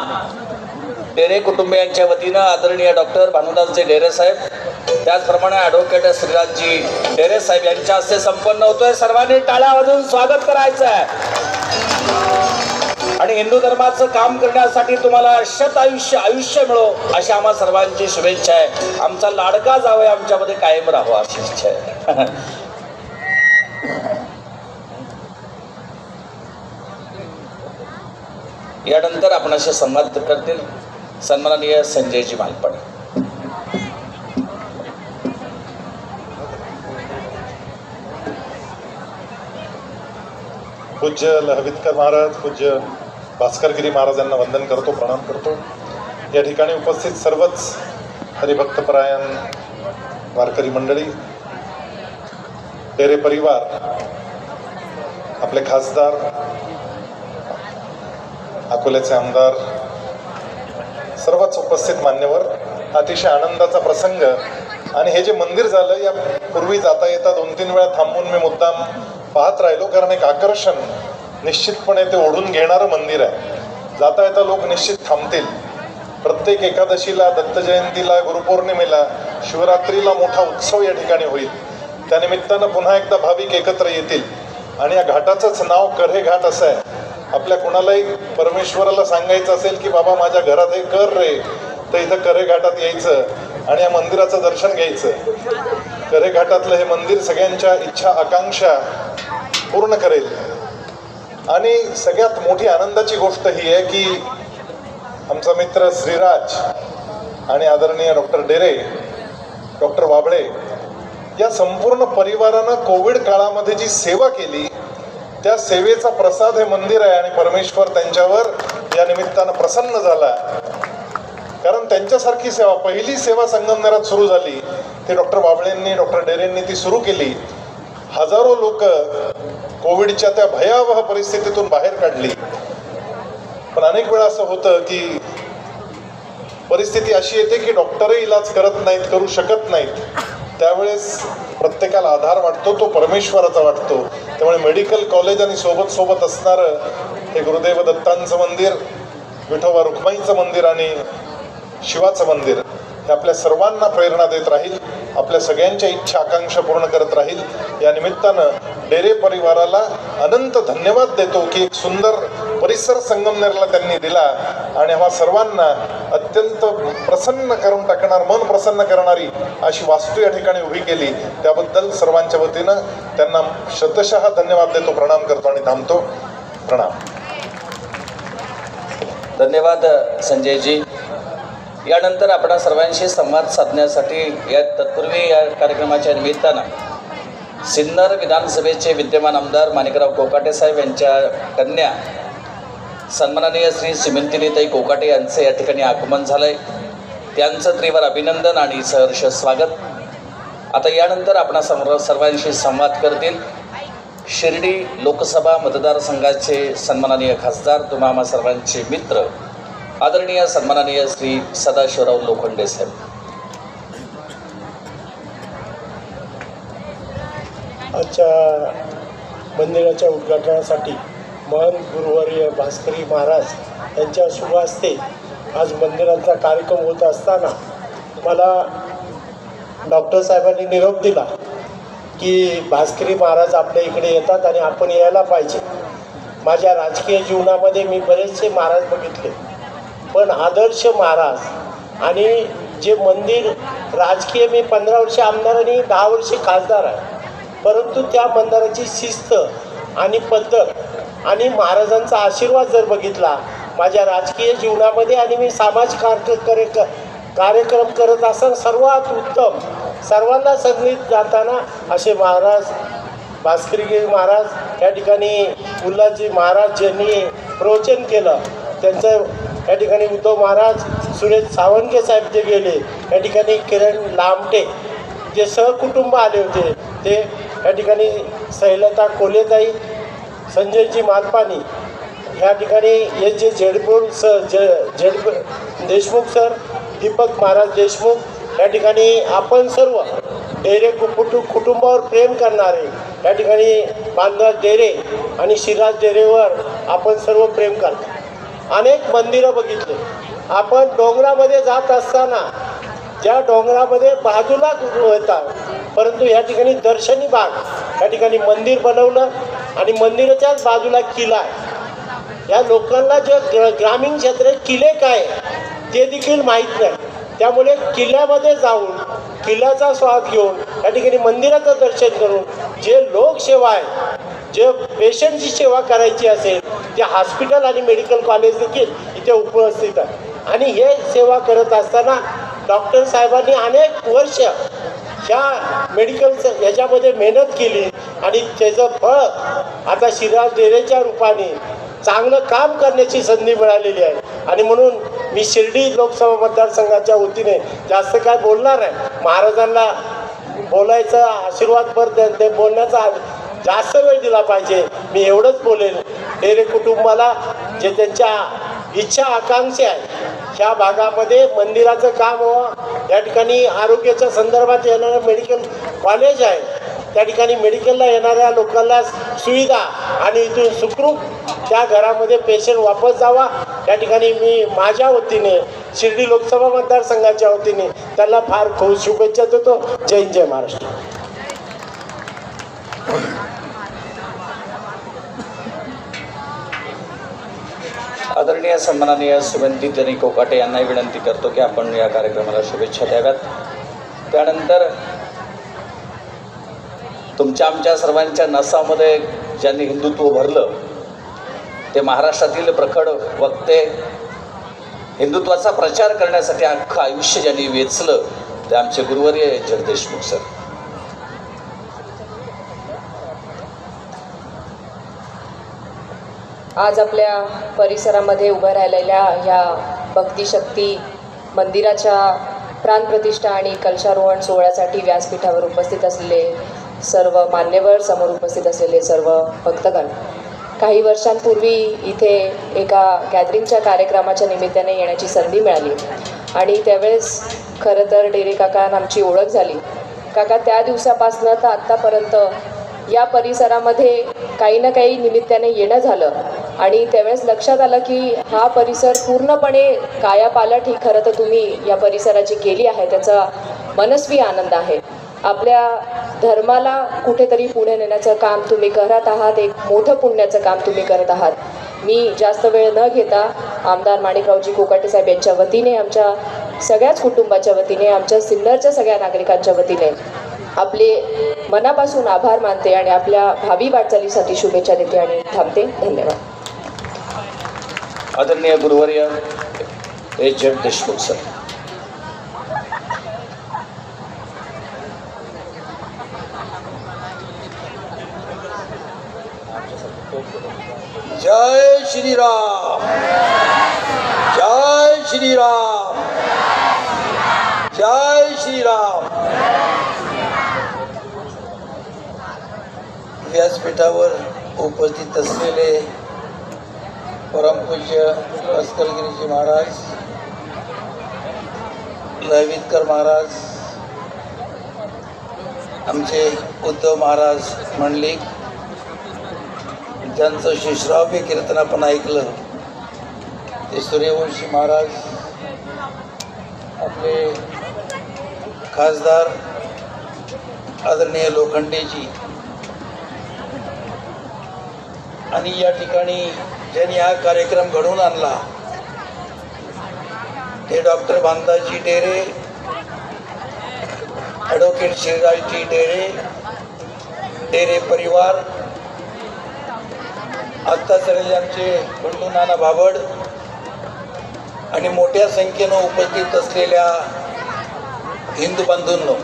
डेरे कुटुंबियांच्या वतीनं आदरणीय डॉक्टर भानुदासजी डेरे साहेब, त्याचप्रमाणे ॲडव्होकेट श्रीराजजी डेरे साहेब यांच्या हस्ते संपन्न होतोय. सर्वांनी टाळ्या वाजवून स्वागत करायचं आहे. आणि हिंदू धर्माचं काम करण्यासाठी तुम्हाला आयुष्य मिळो अशी आम्हा सर्वांची शुभेच्छा आहे. आमचा लाडका जावई आमच्यामध्ये कायम राहावा अशी इच्छा आहे. यानंतर आपणाशी संवाद करतील सन्माननीय संजयजी मालपाडे. पूज्य लहवितकर महाराज, पूज्य भास्करगिरी महाराजांना वंदन करतो, प्रणाम करतो. या ठिकाणी उपस्थित सर्वच हरिभक्तपरायण वारकरी मंडळी, डेरे परिवार, आपले खासदार, अकोल्याचे आमदार, सर्वच उपस्थित मान्यवर, अतिशय आनंदाचा प्रसंग. आणि हे जे मंदिर झालं, या पूर्वी जाता येता 2-3 वेळा थांबून मी मुद्दाम पाहत राहिलो, कारण एक आकर्षण निश्चितपणे ते ओढून घेणारं मंदिर आहे. जाता येता लोक निश्चित थांबतील. प्रत्येक एकादशीला, दत्त जयंतीला, गुरुपौर्णिमेला, शिवरात्रीला मोठा उत्सव या ठिकाणी होईल. त्यानिमित्तानं पुन्हा एकदा भाविक एकत्र येतील. आणि या घाटाचंच नाव कऱ्हे घाट असं आहे. आपल्या कुणालाही परमेश्वराला सांगायचं असेल की बाबा माझ्या घरात हे कर रे, तर इथं कऱ्हे घाटात यायचं आणि या मंदिराचं दर्शन घ्यायचं. कऱ्हे घाटातलं हे मंदिर सगळ्यांच्या इच्छा आकांक्षा पूर्ण करेल. आणि सगळ्यात मोठी आनंदाची गोष्ट ही आहे की आमचा मित्र श्रीराज आणि आदरणीय डॉक्टर डेरे, डॉक्टर वाबळे या संपूर्ण परिवारानं कोविड काळामध्ये जी सेवा केली, त्या सेवेचा प्रसाद हे मंदिर आहे. आणि परमेश्वर त्यांच्यावर या निमित्तानं प्रसन्न झाला. कारण त्यांच्यासारखी सेवा, पहिली सेवा संगमनेरात सुरू झाली ती डॉक्टर वाबळेंनी, डॉक्टर डेरेंनी ती सुरू केली. हजारो लोक कोविडच्या त्या भयावह परिस्थितीतून बाहेर काढली. पण अनेक वेळा असं होतं की परिस्थिती अशी येते की डॉक्टरही इलाज करत नाहीत, करू शकत नाहीत. त्यावेळेस प्रत्येकाला आधार वाटतो तो परमेश्वराचा वाटतो. त्यामुळे मेडिकल कॉलेज आणि सोबत सोबत असणारं हे गुरुदेव दत्तांचं मंदिर, विठोबा रुक्माईचं मंदिर आणि शिवाचं मंदिर हे आपल्या सर्वांना प्रेरणा देत राहील, आपल्या सगळ्यांच्या इच्छा आकांक्षा पूर्ण करत राहील. या निमित्तानं डेरे परिवाराला अनंत धन्यवाद देतो की एक सुंदर परिसर संगमनेरला त्यांनी दिला आणि आम्हा सर्वांना अत्यंत प्रसन्न करून टाकणार, मन प्रसन्न करणारी अशी वास्तू या ठिकाणी उभी केली. त्याबद्दल सर्वांच्या वतीनं त्यांना शतशः धन्यवाद देतो, प्रणाम करतो आणि थांबतो. प्रणाम. धन्यवाद संजयजी. यानंतर आपण सर्वांशी संवाद साधण्यासाठी तत्पूर्वी या कार्यक्रमाच्या निमित्तानं सिन्नर विधानसभेचे विद्यमान आमदार माणिकराव कोकाटे साहेब यांच्या कन्या सन्माननीय श्री सिमंतिनीताई कोकाटे यांचं या ठिकाणी आगमन झालंय. त्यांचं त्रिवार अभिनंदन आणि सहर्ष स्वागत. आता यानंतर आपण सर्वांशी संवाद करतील शिर्डी लोकसभा मतदारसंघाचे सन्माननीय खासदार, तुम्हा आम्हा सर्वांचे मित्र, आदरणीय सन्माननीय श्री सदाशिवराव लोखंडे साहेब. आजच्या मंदिराच्या उद्घाटनासाठी महंत गुरुवर्य भास्करी महाराज यांच्या शुभ हस्ते आज मंदिराचा कार्यक्रम होत असताना मला डॉक्टर साहेबांनी निरोप दिला की भास्करी महाराज आपल्या इकडे येतात आणि आपण यायला पाहिजे. माझ्या राजकीय जीवनामध्ये मी बरेचसे महाराज बघितले, पण आदर्श महाराज आणि जे मंदिर राजकीय, मी 15 वर्ष आमदार आणि 10 वर्ष खासदार आहे, परंतु त्या मंदिराची शिस्त आणि पद्धत आणि महाराजांचा आशीर्वाद जर बघितला माझ्या राजकीय जीवनामध्ये आणि मी सामाजिक कार्यक्रम करत असताना सर्वात उत्तम, सर्वांना संगीत जाताना असे महाराज भास्करगिरी महाराज या ठिकाणी, उल्हासजी महाराज ज्यांनी प्रवचन केलं त्यांचं या ठिकाणी, उद्धव महाराज, सुरेश सावंगे साहेब जे गेले या ठिकाणी, किरण लामटे जे सहकुटुंब आले होते ते या ठिकाणी, सैलता कोलेताई, संजयजी मालपानी या ठिकाणी, हे जे झेडपूर देशमुख सर, दीपक महाराज देशमुख या ठिकाणी, आपण सर्व डेरे कुटुंबावर प्रेम करणारे या ठिकाणी मानराज डेरे आणि शिराज डेरेवर आपण सर्व प्रेम करतो. अनेक मंदिरं बघितले आपण. डोंगरामध्ये जात असताना ज्या डोंगरामध्ये बाजूला होता, परंतु या ठिकाणी दर्शनी भाग या ठिकाणी मंदिर बनवलं आणि मंदिराच्याच बाजूला किल्ला आहे. या लोकांना जे ग्रामीण क्षेत्र किल्ले काय ते देखील माहीत नाही. त्यामुळे किल्ल्यामध्ये जाऊन किल्ल्याचा स्वाद घेऊन या ठिकाणी मंदिराचं दर्शन करून जे लोकसेवा आहे, जे पेशंटची सेवा करायची असेल ते हॉस्पिटल आणि मेडिकल कॉलेज देखील इथे उपस्थित आहे. आणि हे सेवा करत असताना डॉक्टर साहेबांनी अनेक वर्ष ह्या मेडिकलचं याच्यामध्ये मेहनत केली आणि त्याचं फळ आता शिराज डेअरीच्या रूपाने चांगलं काम करण्याची संधी मिळालेली आहे. आणि म्हणून मी शिर्डी लोकसभा मतदारसंघाच्या वतीने जास्त काय बोलणार आहे. महाराजांना बोलायचा आशीर्वादपर ते बोलण्याचा जास्त वेळ दिला पाहिजे. मी एवढंच बोलेल, डेरे कुटुंबाला जे त्यांच्या इच्छा आकांक्षा आहे ह्या भागामध्ये मंदिराचं काम व्हावं, या ठिकाणी आरोग्याच्या संदर्भात येणारं मेडिकल कॉलेज आहे, त्या ठिकाणी मेडिकलला येणाऱ्या लोकांना सुविधा आणि इथून सुखरूप त्या घरामध्ये पेशंट वापस जावा, या ठिकाणी मी माझ्या वतीने शिर्डी लोकसभा मतदारसंघाच्या वतीने त्यांना फार खूप शुभेच्छा देतो. जय हिंद, जय महाराष्ट्र. आदरणीय सन्माननीय सुगंधित कोकाटे यांनाही विनंती करतो की आपण या कार्यक्रमाला शुभेच्छा द्याव्यात. त्यानंतर तुमच्या आमच्या सर्वांच्या नसामध्ये ज्यांनी हिंदुत्व भरलं ते महाराष्ट्रातील प्रखर वक्ते, हिंदुत्वाचा प्रचार करण्यासाठी अख्खं आयुष्य ज्यांनी वेचलं ते आमचे गुरुवर्य जग देशमुख सर. आज आपल्या परिसरामध्ये उभं राहिलेल्या ह्या भक्तिशक्ती मंदिराच्या प्राणप्रतिष्ठा आणि कलशारोहण सोहळ्यासाठी व्यासपीठावर उपस्थित असलेले सर्व मान्यवर, समोर उपस्थित असलेले सर्व भक्तगण, काही वर्षांपूर्वी इथे एका गॅदरिंगच्या कार्यक्रमाच्या निमित्ताने येण्याची संधी मिळाली आणि त्यावेळेस खरं तर डेरे काकांना आमची ओळख झाली. काका त्या दिवसापासनं तर आत्तापर्यंत या परिसरामध्ये काही ना काही निमित्ताने येणं झालं आणि त्यावेळेस लक्षात आलं की हा परिसर पूर्णपणे कायापालट ही खरं तर तुम्ही या परिसराची केली आहे, त्याचा मनस्वी आनंद आहे. आपल्या धर्माला कुठेतरी पुढे नेण्याचं काम तुम्ही करत आहात, एक मोठं पुण्याचं काम तुम्ही करत आहात. मी जास्त वेळ न घेता आमदार माणिकरावजी कोकाटे साहेब यांच्या वतीने, आमच्या सगळ्याच कुटुंबाच्या वतीने, आमच्या सिन्नरच्या सगळ्या नागरिकांच्या वतीने आपले मनापासून आभार मानते आणि आपल्या भावी वाटचालीसाठी शुभेच्छा देते आणि थांबते. धन्यवाद. आदरणीय गुरुवर्य जग देशमुख सर. जय श्रीराम, जय श्रीराम, जय श्रीराम. व्यासपीठावर उपस्थित असलेले परमपूज्य भास्करगिरीजी महाराज, लवितकर महाराज, आमचे उद्धव महाराज मंडलिक, ज्यांचं शिश्राव्य कीर्तन आपण ऐकलं ते सूर्यवंशी महाराज, आपले खासदार आदरणीय लोखंडेजी, आणि या ठिकाणी ज्यांनी हा कार्यक्रम घडवून आणला ते डॉक्टर भांताजी डेरे, ॲडव्होकेट श्रीराजजी डेरे, डेरे परिवार, आत्ता झालेले आमचे बंधू नाना भाबड आणि मोठ्या संख्येनं उपस्थित असलेल्या हिंदू बंधूंनो.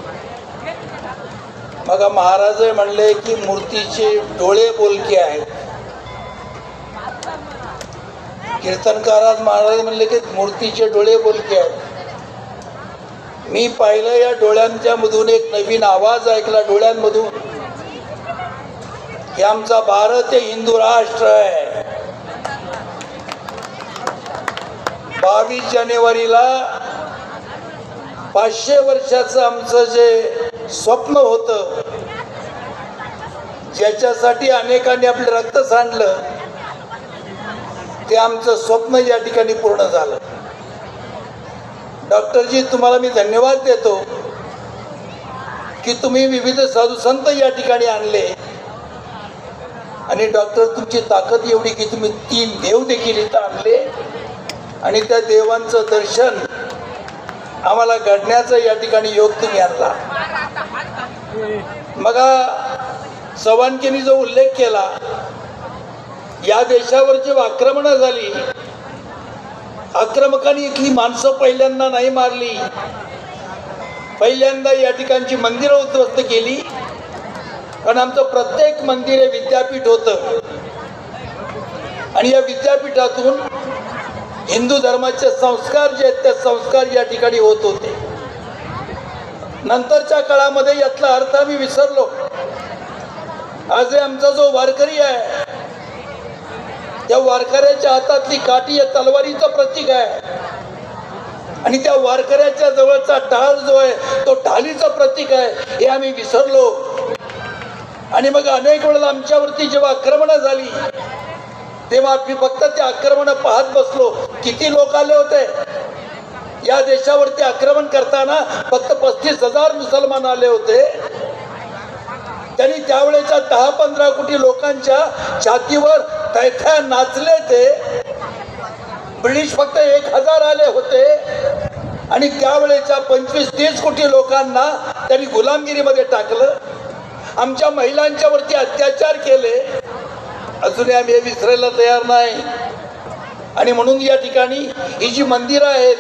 मग महाराज म्हणले की मूर्तीचे डोळे बोलके आहेत. कीर्तनकारात महाराज म्हणले की मूर्तीचे डोळे बोलके आहेत. मी पाहिलं या डोळ्यांच्या मधून एक नवीन आवाज ऐकला डोळ्यांमधून की आमचा भारत हे हिंदू राष्ट्र आहे. 22 जानेवारीला 500 वर्षाचं आमचं जे स्वप्न होतं, ज्याच्यासाठी अनेकांनी आपलं रक्त सांडलं, ते आमचं स्वप्न या ठिकाणी पूर्ण झालं. डॉक्टरजी, तुम्हाला मी धन्यवाद देतो की तुम्ही विविध साधू संत या ठिकाणी आणले आणि डॉक्टर तुमची ताकद एवढी की तुम्ही 3 देव देखील इथं आणले आणि त्या देवांचं दर्शन आम्हाला घडण्याचा या ठिकाणी योग तुम्ही आणला. मग चव्हाणकींनी जो उल्लेख केला, या देशावर जेव्हा आक्रमणं झाली, आक्रमकांनी इथली माणसं पहिल्यांदा नाही मारली, पहिल्यांदा या ठिकाणची मंदिरं उद्ध्वस्त केली. कारण आमचं प्रत्येक मंदिर हे विद्यापीठ होतं आणि या विद्यापीठातून हिंदू धर्माचे संस्कार जे आहेत, ते संस्कार या ठिकाणी होत होते. नंतरच्या काळामध्ये यातला अर्थ आम्ही विसरलो. आज आमचा जो वारकरी आहे, त्या वारकऱ्याच्या हातातली काठी या तलवारीचं प्रतीक आहे आणि त्या वारकऱ्याच्या जवळचा ढाल जो आहे तो ढालीचं प्रतीक आहे, हे आम्ही विसरलो. आणि मग अनेक वेळेला आमच्यावरती जेव्हा आक्रमणं झाली तेव्हा आम्ही फक्त ते आक्रमणं पाहत बसलो. किती लोक आले होते या देशावरती आक्रमण करताना? फक्त 35,000 मुसलमान आले होते. त्यांनी त्यावेळेच्या 10-15 कोटी लोकांच्या छातीवर तैथ्या नाचले. ते ब्रिटिश फक्त 1,000 आले होते आणि त्यावेळेच्या 25-30 कोटी लोकांना त्यांनी गुलामगिरीमध्ये टाकलं. आमच्या महिलांच्या वरती अत्याचार केले. अजूनही आम्ही हे विसरायला तयार नाही. आणि म्हणून या ठिकाणी ही जी मंदिरं आहेत,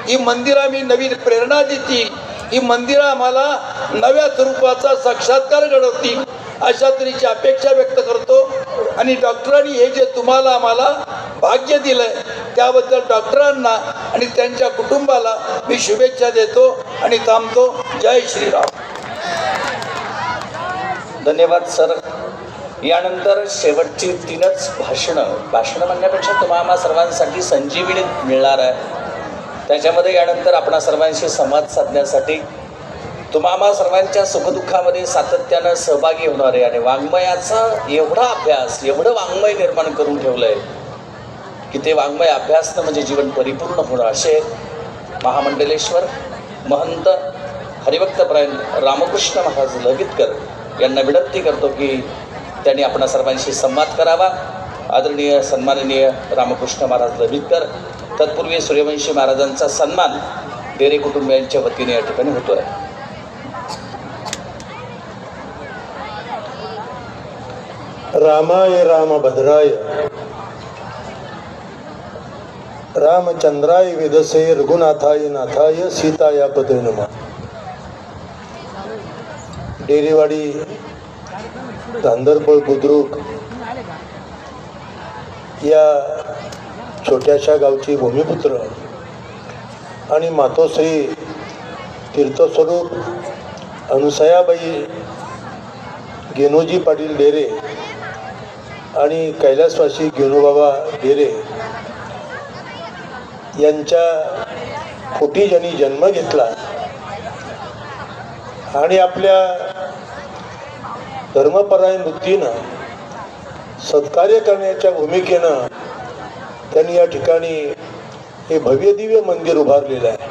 ही मंदिरं आम्ही नवीन प्रेरणा देतील, ही मंदिरं आम्हाला नव्या स्वरूपाचा साक्षात्कार घडवतील, अशा तऱ्हेची अपेक्षा व्यक्त करतो. आणि डॉक्टरांनी हे जे तुम्हाला आम्हाला भाग्य दिलंय त्याबद्दल डॉक्टरांना आणि त्यांच्या कुटुंबाला मी शुभेच्छा देतो आणि थांबतो. जय श्रीराम. धन्यवाद सर. यानंतर शेवटची 3च भाषणं म्हणण्यापेक्षा तुम्हाला सर्वांसाठी संजीवनी मिळणार आहे. त्याच्यामध्ये यानंतर आपणा सर्वांशी संवाद साधण्यासाठी तुम्हाला सर्वांच्या सुखदुःखामध्ये सातत्यानं सहभागी होणार आहे. आणि वाङ्मयाचा एवढा अभ्यास, एवढं वाङ्मय निर्माण करून ठेवलं आहे की ते वाङ्मय अभ्यासनं म्हणजे जीवन परिपूर्ण होणं. असे महामंडलेश्वर महंत हरिभक्तपरायण रामकृष्ण महाराज लवितकर यांना विनंती करतो की त्यांनी आपणा सर्वांशी संवाद करावा. आदरणीय सन्माननीय रामकृष्ण महाराज लवितकर. तत्पूर्वी सूर्यवंशी महाराजांचा सन्मान डेरे कुटुंबियांच्या वतीने या ठिकाणी होतोय. रामाय रामभद्राय रामचंद्राय वेदसे रघुनाथाय नाथाय सीताया पते नमः. डेरेवाडी धांदरपळ बुद्रुक या छोट्याशा गावची भूमिपुत्र आणि मातोश्री तीर्थस्वरूप अनुसयाबाई गेनोजी पाटील डेरे आणि कैलासवासी गेनोबाबा डेरे यांच्या पोटी ज्यांनी जन्म घेतला आणि आपल्या धर्मपरायण वृत्तीनं सत्कार्य करण्याच्या भूमिकेनं त्यांनी या ठिकाणी हे भव्य दिव्य मंदिर उभारलेलं आहे.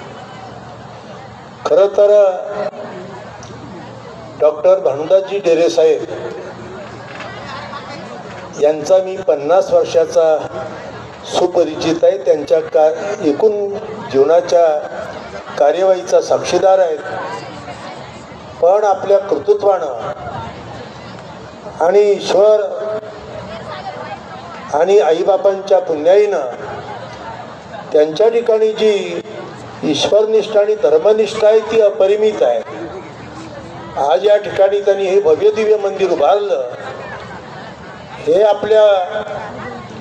खरं तर डॉक्टर भानुदासजी डेरे साहेब यांचा मी 50 वर्षाचा सुपरिचित आहे. त्यांच्या एकूण जीवनाच्या कार्यवाहीचा साक्षीदार आहेत. पण आपल्या कर्तृत्वानं आणि ईश्वर आणि आईबापांच्या पुण्याईनं त्यांच्या ठिकाणी जी ईश्वरनिष्ठा आणि धर्मनिष्ठा आहे ती अपरिमित आहे. आज या ठिकाणी त्यांनी हे भव्य दिव्य मंदिर उभारलं. हे आपल्या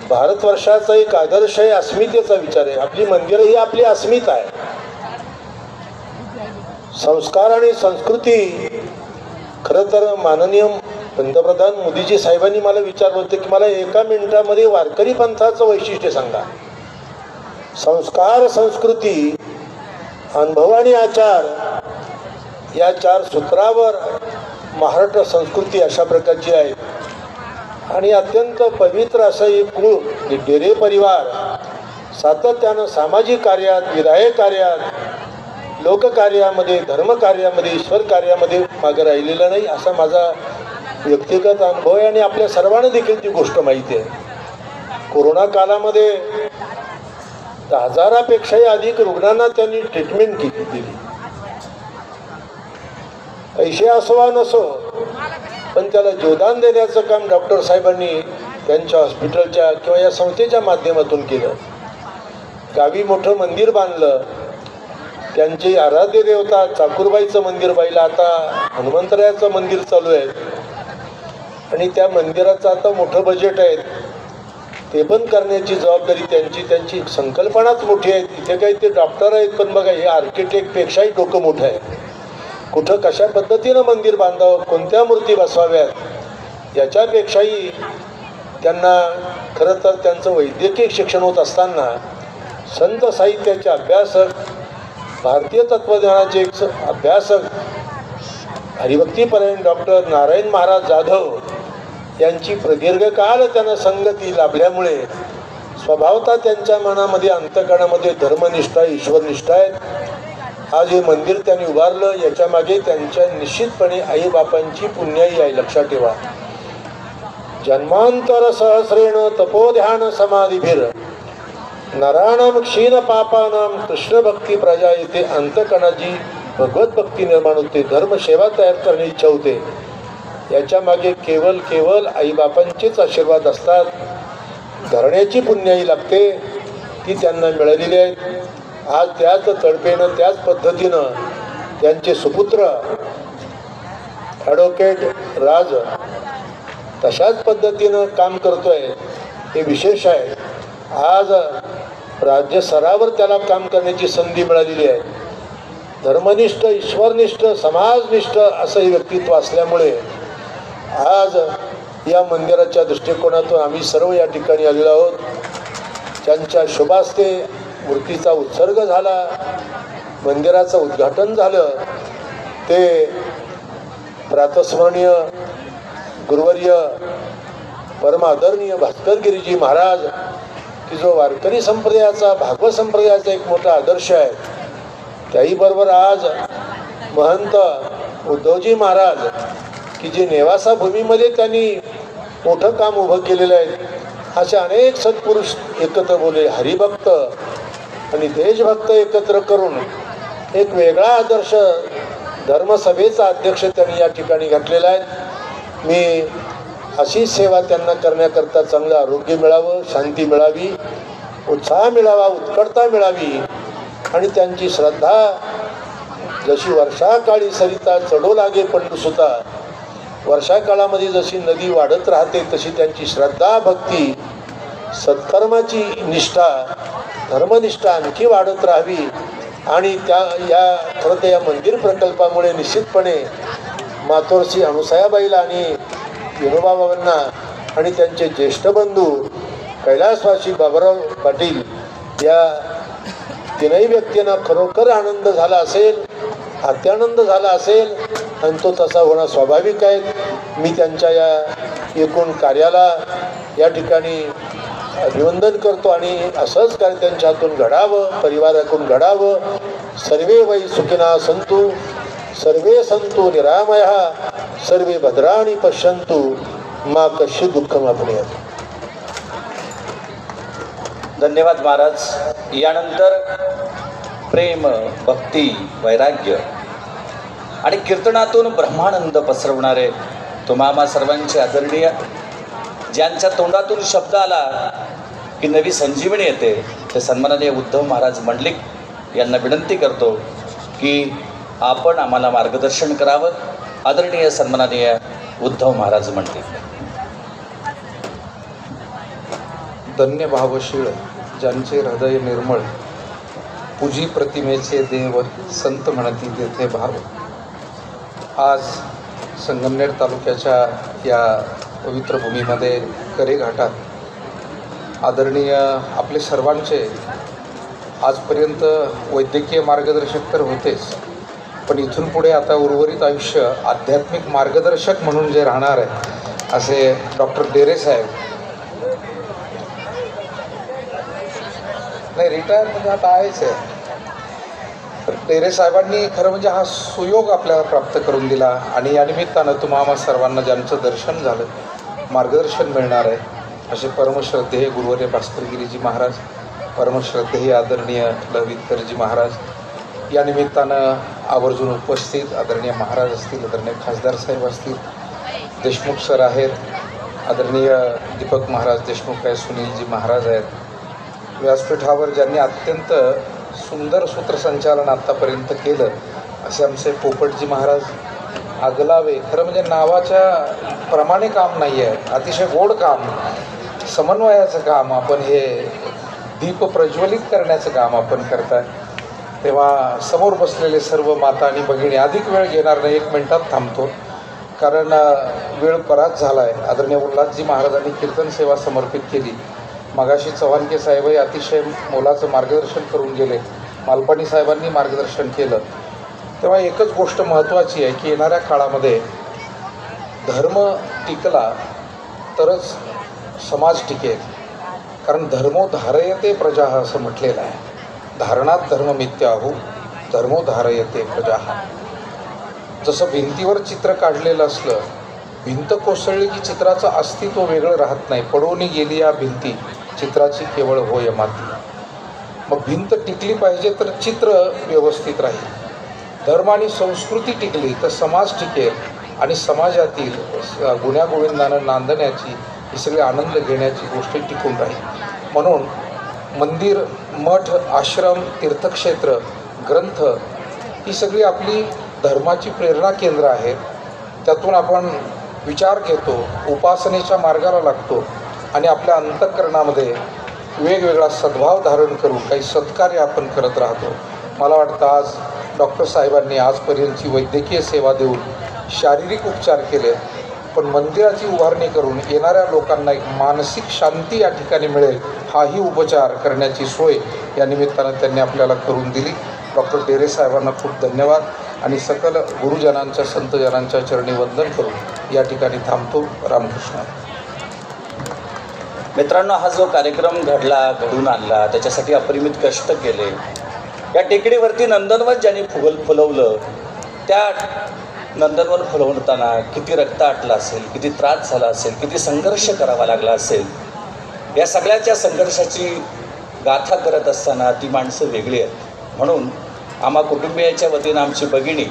भारतवर्षाचा एक आदर्श आहे, अस्मितेचा विचार आहे. आपली मंदिरं ही आपली अस्मिता आहे. संस्कार आणि संस्कृती. खरं तर माननीय पंतप्रधान मोदीजी साहेबांनी मला विचारलं होतं की मला 1 मिनिटामध्ये वारकरी पंथाचं वैशिष्ट्य सांगा. संस्कार, संस्कृती, अनुभव आणि आचार या 4 सूत्रावर महाराष्ट्र संस्कृती अशा प्रकारची आहे. आणि अत्यंत पवित्र असं एक कुळ डेरे परिवार सातत्यानं सामाजिक कार्यात, विधायक कार्यात, लोककार्यामध्ये, धर्मकार्यामध्ये, ईश्वर कार्यामध्ये मागं राहिलेलं नाही असा माझा व्यक्तिगत अनुभव आहे. आणि आपल्या सर्वांना देखील ती गोष्ट माहिती आहे. कोरोना कालामध्ये 10,000पेक्षाही अधिक रुग्णांना त्यांनी ट्रीटमेंट दिली. पैसे असो वा नसो पण त्याला योगदान देण्याचं काम डॉक्टर साहेबांनी त्यांच्या हॉस्पिटलच्या किंवा या संस्थेच्या माध्यमातून केलं. गावी मोठं मंदिर बांधलं. त्यांची आराध्य देवता चाकूरबाईचं मंदिर पाहिलं, आता हनुमंतरायाचं मंदिर चालू आहे आणि त्या मंदिराचं आता मोठं बजेट आहे. ते पण करण्याची जबाबदारी त्यांची संकल्पनाच मोठी आहे. इथे काही ते डॉक्टर आहेत, पण बघा हे आर्किटेक्टपेक्षाही डोकं मोठं आहे. कुठं कशा पद्धतीनं मंदिर बांधावं, कोणत्या मूर्ती बसवाव्यात, याच्यापेक्षाही त्यांना खरं तर त्यांचं वैद्यकीय शिक्षण होत असताना संत साहित्याचे अभ्यासक, भारतीय तत्त्वज्ञानाचे एक अभ्यासक, हरिभक्तीपरायण डॉक्टर नारायण महाराज जाधव यांची प्रदीर्घ काळ त्यांना संगती लाभल्यामुळे स्वभावतः त्यांच्या मनामध्ये अंतःकरणामध्ये धर्मनिष्ठा, ईश्वरनिष्ठा आहेत. आज हे मंदिर त्यांनी उभारलं, याच्यामागे त्यांच्या निश्चितपणे आईबापांची पुण्याई आहे. लक्षात ठेवा. जन्मांतर सहस्रेण तपोध्यान समाधीभिर नराणाम क्षीण पापानाम कृष्ण भक्ती प्रजा येते. अंतकणाची भगवत भक्ती निर्माण होते, धर्मसेवा तयार करण्याची इच्छा होते. याच्या मागे केवळ आईबापांचेच आशीर्वाद असतात. धरण्याची पुण्याई लागते, ती त्यांना मिळालेली आहे. आज त्याच तडपेनं, त्याच पद्धतीनं त्यांचे सुपुत्र ॲडव्होकेट राज तशाच पद्धतीनं काम करतोय, हे विशेष आहे. आज राज्य स्तरावर त्याला काम करण्याची संधी मिळालेली आहे. धर्मनिष्ठ, ईश्वरनिष्ठ, समाजनिष्ठ असं हे व्यक्तित्व असल्यामुळे आज या मंदिराच्या दृष्टिकोनातून आम्ही सर्व या ठिकाणी आलेलो आहोत. त्यांच्या शुभास्ते मूर्तीचा उत्सर्ग झाला, मंदिराचं उद्घाटन झालं. ते प्रातस्मरणीय गुरुवर्य परम आदरणीय भास्करगिरीजी महाराज, की जो वारकरी संप्रदायाचा, भागवत संप्रदायाचा एक मोठा आदर्श आहे, त्याही बरोबर आज महंत उद्धवजी महाराज, की जे नेवासा भूमीमध्ये त्यांनी मोठं काम उभं केलेलं आहे. असे अनेक सत्पुरुष एकत्र बोलले, हरिभक्त आणि देशभक्त एकत्र करून एक वेगळा आदर्श धर्मसभेचा अध्यक्ष त्यांनी या ठिकाणी घातलेला आहे. मी अशी सेवा त्यांना करण्याकरता चांगलं आरोग्य मिळावं, शांती मिळावी, उत्साह मिळावा, उत्कटता मिळावी आणि त्यांची श्रद्धा जशी वर्षाकाळी सरिता चढू लागे पंडुसुता, वर्षाकाळामध्ये जशी नदी वाढत राहते तशी त्यांची श्रद्धा, भक्ती, सत्कर्माची निष्ठा, धर्मनिष्ठा आणखी वाढत राहावी. आणि या खरं तर या मंदिर प्रकल्पामुळे निश्चितपणे मातोश्री अनुसयाबाईला आणि विनोबाबांना आणि त्यांचे ज्येष्ठ बंधू कैलासवासी बाबुराव पाटील या तीनही व्यक्तींना खरोखर आनंद झाला असेल, अत्यानंद झाला असेल आणि तो तसा होणं स्वाभाविक आहे. मी त्यांच्या या एकूण कार्याला या ठिकाणी अभिवंदन करतो आणि असंच कार्य त्यांच्या हातून घडावं, परिवाराकडून घडावं. सर्वे वै सुखिना संतु, सर्वे संतु निरामया, सर्वे भद्राणी पश्यंतु, मा कश्चित् दुःखम आपणेत. धन्यवाद महाराज. यानंतर प्रेम, भक्ती, वैराग्य आणि कीर्तनातून ब्रह्मानंद पसरवणारे तुम्हा सर्वांचे आदरणीय, ज्यांच्या तोंडातून शब्द आला की नवी संजीवनी येते, ते सन्माननीय उद्धव महाराज मंडलिक यांना विनंती करतो की आपण आम्हाला मार्गदर्शन करावं. आदरणीय सन्माननीय उद्धव महाराज मंडलिक. धन्य भावशीळ ज्यांचे हृदय निर्मळ, पूजी प्रतिमेचे देव, संत म्हणती तेथे भाव. आज संगमनेर तालुक्याच्या या पवित्र भूमीमध्ये करेघाटात आदरणीय आपले सर्वांचे आजपर्यंत वैद्यकीय मार्गदर्शक तर होतेच, पण इथून पुढे आता उर्वरित आयुष्य आध्यात्मिक मार्गदर्शक म्हणून जे राहणार आहे असे डॉक्टर डेरे साहेब, नाही रिटायर म्हणजे आता आहेच आहे, तर डेरे साहेबांनी खरं म्हणजे हा सुयोग आपल्याला प्राप्त करून दिला. आणि या निमित्तानं तुम्हा सर्वांना ज्यांचं दर्शन झालं, मार्गदर्शन मिळणार आहे असे परमश्रद्धेय गुरुवर्य भास्करगिरीजी महाराज, परमश्रद्धेय आदरणीय ललितकरजी महाराज, या निमित्तानं आवर्जून उपस्थित आदरणीय महाराज असतील, आदरणीय खासदार साहेब असतील, देशमुख सर आहेत, आदरणीय दीपक महाराज देशमुख आहे, सुनीलजी महाराज आहेत. व्यासपीठावर ज्यांनी अत्यंत सुंदर सूत्रसंचालन आत्तापर्यंत केलं असे आमचे पोपटजी महाराज. आगलावे, खरं म्हणजे नावाच्या प्रमाणे काम नाही आहे, अतिशय गोड काम, समन्वयाचं काम, आपण हे दीप प्रज्वलित करण्याचं काम आपण करताय. तेव्हा समोर बसलेले सर्व माता आणि भगिनी, अधिक वेळ घेणार नाही, 1 मिनिटात थांबतो कारण वेळ बराच झाला आहे. आदरणीय उल्हासजी महाराजांनी कीर्तन सेवा समर्पित केली. मगाशी चव्हाणके साहेबही अतिशय मोलाचं मार्गदर्शन करून गेले, मालपाणी साहेबांनी मार्गदर्शन केलं. तेव्हा एकच गोष्ट महत्त्वाची आहे की येणाऱ्या काळामध्ये धर्म टिकला तरच समाज टिकेल. कारण धर्मो धारयते प्रजा असं म्हटलेलं आहे. धारणात धर्म मिथ्याहू, धर्मो धारयते प्रजा. जसं भिंतीवर चित्र काढलेलं असलं, भिंत कोसळली की चित्राचं अस्तित्व वेगळं राहत नाही, पडून गेली या भिंती, चित्राची केवळ होय माती. मग भिंत टिकली पाहिजे तर चित्र व्यवस्थित राहील. धर्म आणि संस्कृती टिकली तर समाज टिकेल आणि समाजातील गुण्यागोविंदानं नांदण्याची, ही सगळी आनंद घेण्याची गोष्ट टिकून राहील. म्हणून मंदिर, मठ, आश्रम, तीर्थक्षेत्र, ग्रंथ ही सगळी आपली धर्माची प्रेरणा केंद्र आहेत. त्यातून आपण विचार घेतो, उपासनेच्या मार्गाला लागतो आणि आपल्या अंतःकरणामध्ये वेगवेगळा सद्भाव धारण करून काही सत्कार्य आपण करत राहतो. मला वाटतं आज डॉक्टर साहेबांनी आजपर्यंतची वैद्यकीय सेवा देऊन शारीरिक उपचार केले, पण मंदिराची उभारणी करून येणाऱ्या लोकांना एक मानसिक शांती या ठिकाणी मिळेल, हाही उपचार करण्याची सोय या निमित्तानं त्यांनी आपल्याला करून दिली. डॉक्टर डेरे साहेबांना खूप धन्यवाद आणि सकल गुरुजनांच्या, संतजनांच्या चरणी वंदन करून या ठिकाणी थांबतो. रामकृष्ण. मित्रांनो, हा जो कार्यक्रम घडून आणला त्याच्यासाठी अपरिमित कष्ट केले. या टेकडीवरती नंदनवन ज्यांनी फुलवलं, त्या नंदनवन फुलवताना किती रक्त आटलं असेल, किती त्रास झाला असेल, किती संघर्ष करावा लागला असेल. या सगळ्याच्या संघर्षाची गाथा करत असताना ती माणसं वेगळी आहेत. म्हणून आम्हा कुटुंबियाच्या वतीनं आमची भगिनी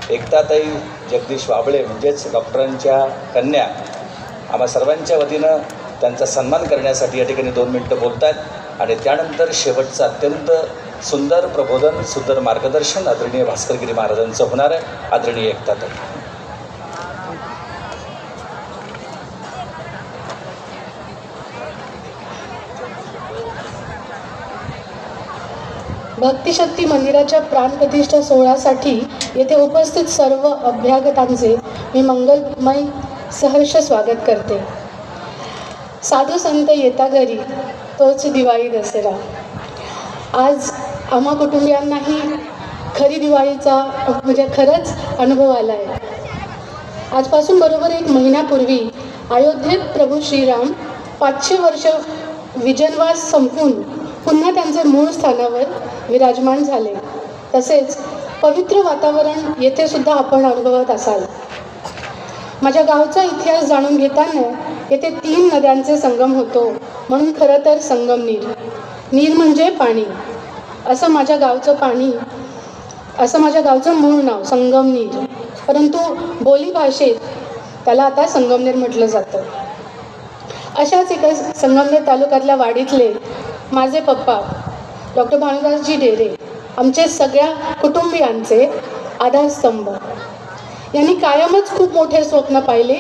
एकताताई जगदीश वाबळे म्हणजेच डॉक्टरांच्या कन्या, आम्हा सर्वांच्या वतीनं त्यांचा सन्मान करण्यासाठी या ठिकाणी 2 मिनटं बोलत आहेत आणि त्यानंतर शेवटचं अत्यंत सुंदर प्रबोधन, सुंदर मार्गदर्शन आदरणीय भास्करगिरी महाराजांचं होणार आहे. आदरणीय एकताताई. भक्तिशक्ती मंदिराच्या प्राणप्रतिष्ठा सोहळ्यासाठी येथे उपस्थित सर्व अभ्यागतांचे मी मंगलमय सहर्ष स्वागत करते. साधू संत येता घरी तोच दिवाळी दसरा. आज आम्हा कुटुंबियांनाही खरी दिवाळीचा म्हणजे खरंच अनुभव आला आहे. आजपासून बरोबर 1 महिन्यापूर्वी अयोध्येत प्रभू श्रीराम 500 वर्ष विजनवास संपवून पुन्हा त्यांचे मूळ स्थानावर विराजमान झाले. तसेच पवित्र वातावरण येथे सुद्धा आपण अनुभवत असाल. माझ्या गावचा इतिहास जाणून घेताना येथे 3 नद्यांचे संगम होतो, म्हणून खरं तर संगमनीर. नीर म्हणजे पाणी, असं माझ्या गावचं मूळ नाव संगमनीर, परंतु बोलीभाषेत त्याला आता संगमनेर म्हटलं जातं. अशाच एका संगमनेर तालुक्यातल्या वाडीतले माझे पप्पा डॉक्टर भानुदासजी डेरे, आमचे सगळ्या कुटुंबियांचे आधारस्तंभ. यांनी कायमच खूप मोठे स्वप्न पाहिले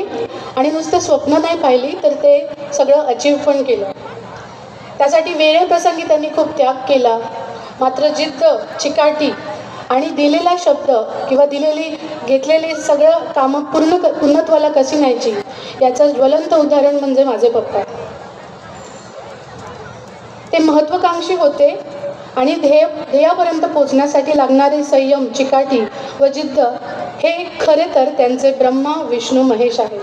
आणि नुसते स्वप्न नाही पाहिली तर ते सगळं अचीव पण केलं. त्यासाठी वेळेप्रसंगी त्यांनी खूप त्याग केला. मात्र जिद्द, चिकाटी आणि दिलेला शब्द किंवा घेतलेली सगळं कामं पूर्णत्वाला कशी न्यायची याचं ज्वलंत उदाहरण म्हणजे माझे पप्पा. ते महत्त्वाकांक्षी होते आणि ध्येयापर्यंत पोचण्यासाठी लागणारे संयम, चिकाटी व जिद्द हे खरे तर त्यांचे ब्रह्मा, विष्णू, महेश आहेत.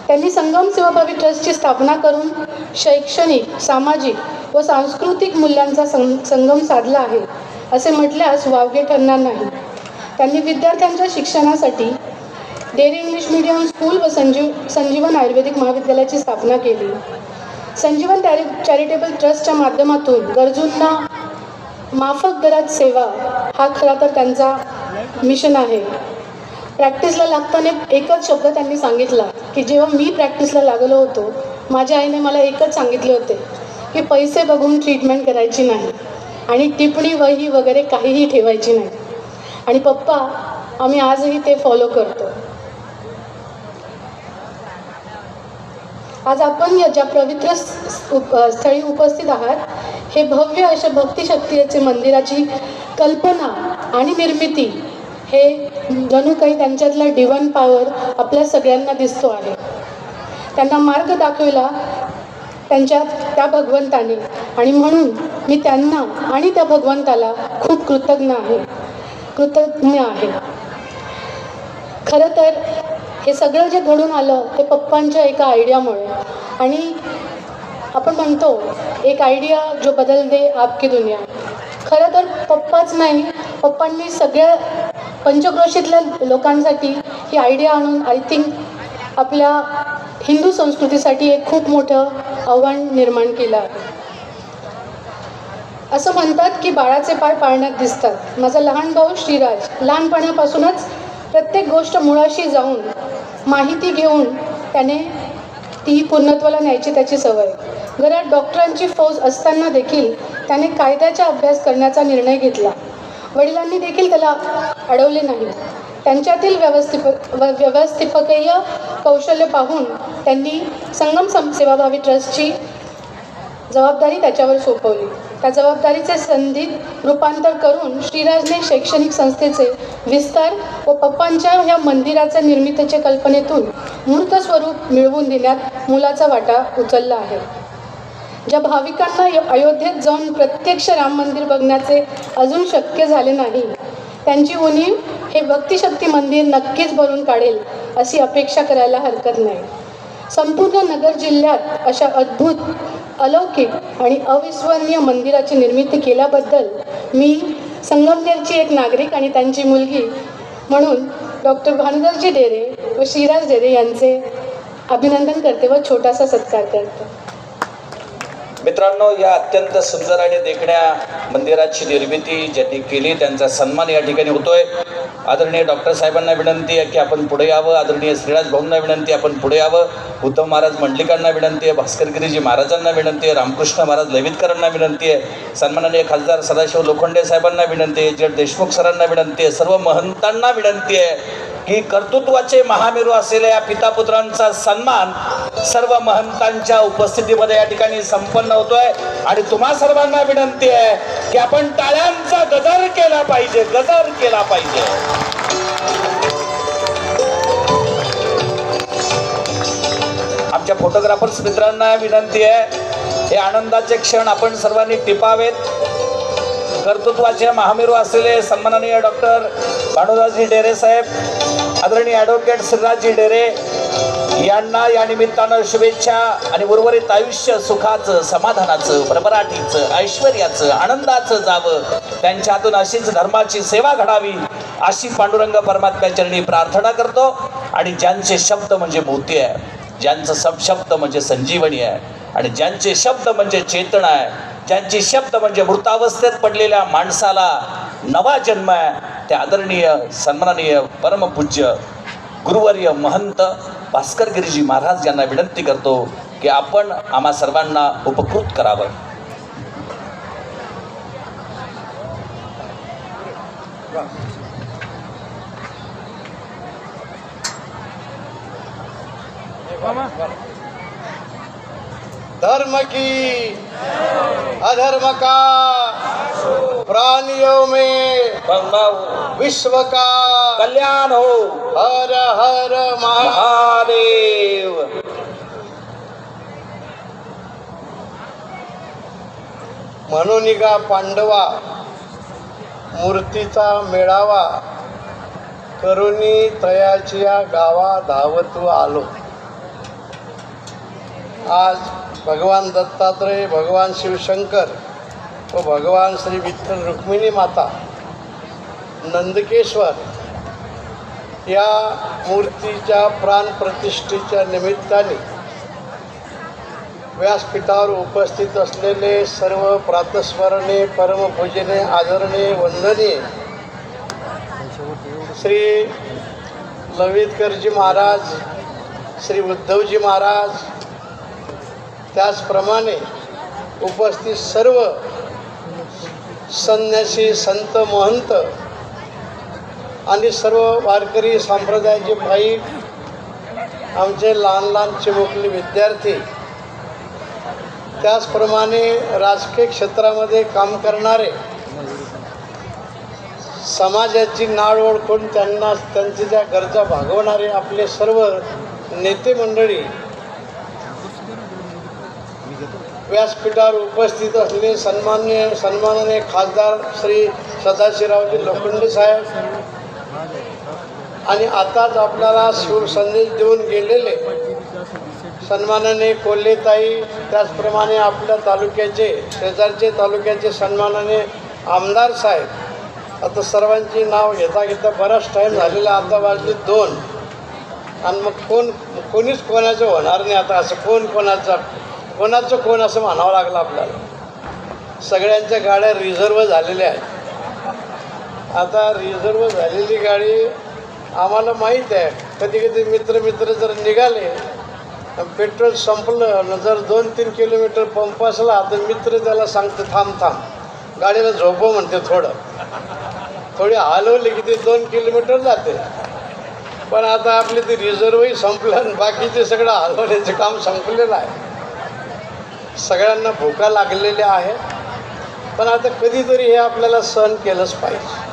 त्यांनी संगम सेवाभावी ट्रस्टची स्थापना करून शैक्षणिक, सामाजिक व सांस्कृतिक मूल्यांचा संगम साधला आहे असे म्हटल्यास वावगे ठरणार नाही. त्यांनी विद्यार्थ्यांच्या शिक्षणासाठी डेरे इंग्लिश मीडियम स्कूल व संजीवन आयुर्वेदिक महाविद्यालयाची स्थापना केली. संजीवन चॅरिटेबल ट्रस्टच्या माध्यमातून गरजूंना माफक दरात सेवा हा खरा तर त्यांचा मिशन आहे. प्रॅक्टिसला लागताना एकच शब्द त्यांनी सांगितला की जेव्हा मी प्रॅक्टिसला लागलो होतो माझ्या आईने मला एकच सांगितले होते की पैसे बघून ट्रीटमेंट करायची नाही आणि टिप्पणी वही वगैरे काहीही ठेवायची नाही. आणि पप्पा, आम्ही आजही ते फॉलो करतो. आज आपण ज्या पवित्र स्थळी उपस्थित आहात, हे भव्य अशा भक्तिशक्तीचे मंदिराची कल्पना आणि निर्मिती हे जणू काही त्यांच्यातला डिव्हाइन पॉवर आपल्या सगळ्यांना दिसतो आहे. त्यांना मार्ग दाखवला त्या भगवंताने, आणि म्हणून मी त्यांना आणि त्या भगवंताला खूप कृतज्ञ आहे. खरं तर हे सगळं जे घडून आलं ते पप्पांच्या एका आयडियामुळे. आणि आपण म्हणतो एक आयडिया जो बदल दे आपकी दुनिया. खरं तर पप्पाच नाही, पप्पांनी सगळ्या पंचक्रोशीतल्या लोकांसाठी ही आयडिया आणून आय थिंक आपल्या हिंदू संस्कृतीसाठी एक खूप मोठं आव्हान निर्माण केलं आहे. असं म्हणतात की बाळाचे पाय पाळण्यात दिसतात. माझा लहान भाऊ श्रीराज लहानपणापासूनच प्रत्येक गोष्ट मुळाशी जाऊन माहिती घेऊन त्याने ती पूर्णत्वाला न्यायची त्याची सवय. घरात डॉक्टरांची फौज असताना देखील त्याने कायद्याचा अभ्यास करण्याचा निर्णय घेतला. वडिलांनी देखील त्याला अडवले नाही. त्यांच्यातील व्यवस्थापकीय कौशल्य पाहून त्यांनी संगम सेवाभावी ट्रस्टची जबाबदारी त्याच्यावर सोपवली. त्या जबाबदारीचे संधीत रूपांतर करून श्रीराजने शैक्षणिक संस्थेचे विस्तार व पप्पांच्या ह्या मंदिराच्या निर्मितीच्या कल्पनेतून मूर्त स्वरूप मिळवून देण्यात मुलाचा वाटा उचलला आहे. ज्या भाविकांना अयोध्येत जाऊन प्रत्यक्ष राम मंदिर बघण्याचे अजून शक्य झाले नाही, त्यांची उणीव हे भक्तिशक्ती मंदिर नक्कीच भरून काढेल अशी अपेक्षा करायला हरकत नाही. संपूर्ण नगर जिल्ह्यात अशा अद्भुत, अलौकिक आणि अविस्मरणीय मंदिराची निर्मिती केल्याबद्दल मी संगमनेरची एक नागरिक आणि त्यांची मुलगी म्हणून डॉक्टर भानुदासजी डेरे व श्रीराज डेरे यांचे अभिनंदन करते व छोटासा सत्कार करते. मित्रांनो, या अत्यंत सुंदर आणि देखण्या मंदिराची निर्मिती ज्यांनी केली त्यांचा सन्मान या ठिकाणी होतोय. आदरणीय डॉक्टर साहेबांना विनंती आहे की आपण पुढे यावं. आदरणीय श्रीराज भाऊंना विनंती आहे आपण पुढे यावं. उद्धव महाराज मंडलिकांना विनंती आहे. भास्करगिरीजी महाराजांना विनंती आहे. रामकृष्ण महाराज लवितकरांना विनंती आहे. सन्माननीय खासदार सदाशिव लोखंडे साहेबांना विनंती आहे. जड देशमुख सरांना विनंती आहे. सर्व महंतांना विनंती आहे की कर्तृत्वाचे महामेरू असलेल्या या पितापुत्रांचा सन्मान सर्व महंतांच्या उपस्थितीमध्ये या ठिकाणी संपन्न होतोय. आणि तुम्हा सर्वांना विनंती आहे की आपण टाळ्यांचा गजर केला पाहिजे, गजर केला पाहिजे. आमच्या फोटोग्राफर्स मित्रांना विनंती आहे, हे आनंदाचे क्षण आपण सर्वांनी टिपावेत. कर्तृत्वाचे महामेरू असलेले सन्माननीय डॉक्टर भानुदासजी डेरे साहेब, आदरणीय ॲडव्होकेट श्रीराजजी डेरे यांना या निमित्तानं शुभेच्छा आणि उर्वरित आयुष्य सुखाचं, समाधानाचं, भरभराटीचं, ऐश्वर्याचं, आनंदाचं जावं. त्यांच्या हातून अशीच धर्माची सेवा घडावी अशी पांडुरंग परमात्म्याच्या चरणी प्रार्थना करतो. आणि ज्यांचे शब्द म्हणजे मोती आहे, ज्यांचं शब्द म्हणजे संजीवनी आहे, आणि ज्यांचे शब्द म्हणजे चेतना आहे, ज्यांचे शब्द म्हणजे मृतावस्थेत पडलेल्या माणसाला नवा जन्म आहे, ते आदरणीय सन्माननीय परमपूज्य गुरुवर्य महंत भास्करगिरीजी महाराज यांना विनंती करतो की आपण आम्हा सर्वांना उपकृत करावं. धर्म की अधर्म का प्राणियों में विश्व का कल्याण हो. हर हर महादेव. म्हणून का पांडवा मूर्तीचा मेळावा करुणी तयाचिया गावा धावतू आलो. आज भगवान दत्तात्रय, भगवान शिवशंकर व भगवान श्री विठ्ठल रुक्मिणी माता नंदकेश्वर या मूर्तीच्या प्राणप्रतिष्ठेच्या निमित्ताने व्यासपीठावर उपस्थित असलेले सर्व प्रातस्मरणीय, परमपूजनीय, आदरणीय, वंदनीय श्री ललितकरजी महाराज, श्री उद्धवजी महाराज, त्याचप्रमाणे उपस्थित सर्व संन्यासी, संत, महंत आणि सर्व वारकरी संप्रदायाचे भाई, आमचे लहान लहान चिमुकले विद्यार्थी, त्याचप्रमाणे राजकीय क्षेत्रामध्ये काम करणारे, समाजाची नाळ ओळखून त्यांना त्यांची त्या गरजा भागवणारे आपले सर्व नेते मंडळी, व्यासपीठावर उपस्थित असलेले सन्माननीय खासदार श्री सदाशिवरावजी लोखंडे साहेब आणि आताच आपल्याला शिवसंदेश देऊन गेलेले सन्माननीय कोल्हेताई, त्याचप्रमाणे आपल्या तालुक्याचे शेजारचे तालुक्याचे सन्माननीय आमदार साहेब. आता सर्वांची नाव घेता घेता बराच टाईम झालेला, आता वाजले 2 आणि मग कोणीच कोणाचं होणार नाही. आता असं कोणाचं कोण असं म्हणावं लागलं आपल्याला. सगळ्यांच्या गाड्या रिझर्व झालेल्या आहेत. आता रिझर्व झालेली गाडी आम्हाला माहीत आहे. कधी कधी मित्र जर निघाले, पेट्रोल संपलं, जर 2-3 किलोमीटर पंप असला तर मित्र त्याला सांगते थांब गाडीला झोपव म्हणते, थोडी हलवली की ते 2 किलोमीटर जाते. पण आता आपली ती रिझर्वही संपलं आणि बाकीचे सगळं हलवण्याचं काम संपलेलं आहे. सगळ्यांना भुका लागलेल्या आहे, पण आता कधीतरी हे आपल्याला सहन केलंच पाहिजे.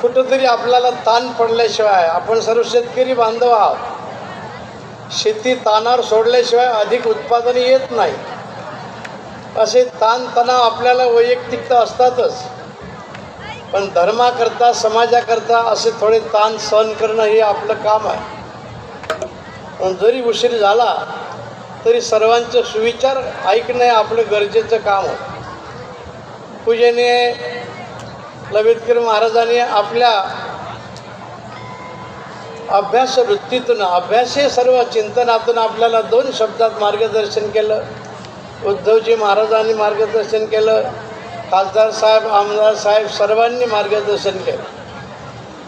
कुठंतरी आपल्याला ताण पडल्याशिवाय, आपण सर्व शेतकरी बांधव आहोत, शेती ताणावर सोडल्याशिवाय अधिक उत्पादन येत नाही. असे ताणतणाव आपल्याला वैयक्तिक तर असतातच, पण धर्माकरता, समाजाकरता असे थोडे ताण सहन करणं हे आपलं काम आहे. पण जरी उशीर झाला तरी सर्वांचे सुविचार ऐकणं हे आपलं गरजेचं काम आहे. पूजनीय ललितकर महाराजांनी आपल्या अभ्यास वृत्तीतून, अभ्यासी सर्व चिंतनातून आपल्याला 2 शब्दात मार्गदर्शन केलं. उद्धवजी महाराजांनी मार्गदर्शन केलं, खासदार साहेब, आमदार साहेब सर्वांनी मार्गदर्शन केलं.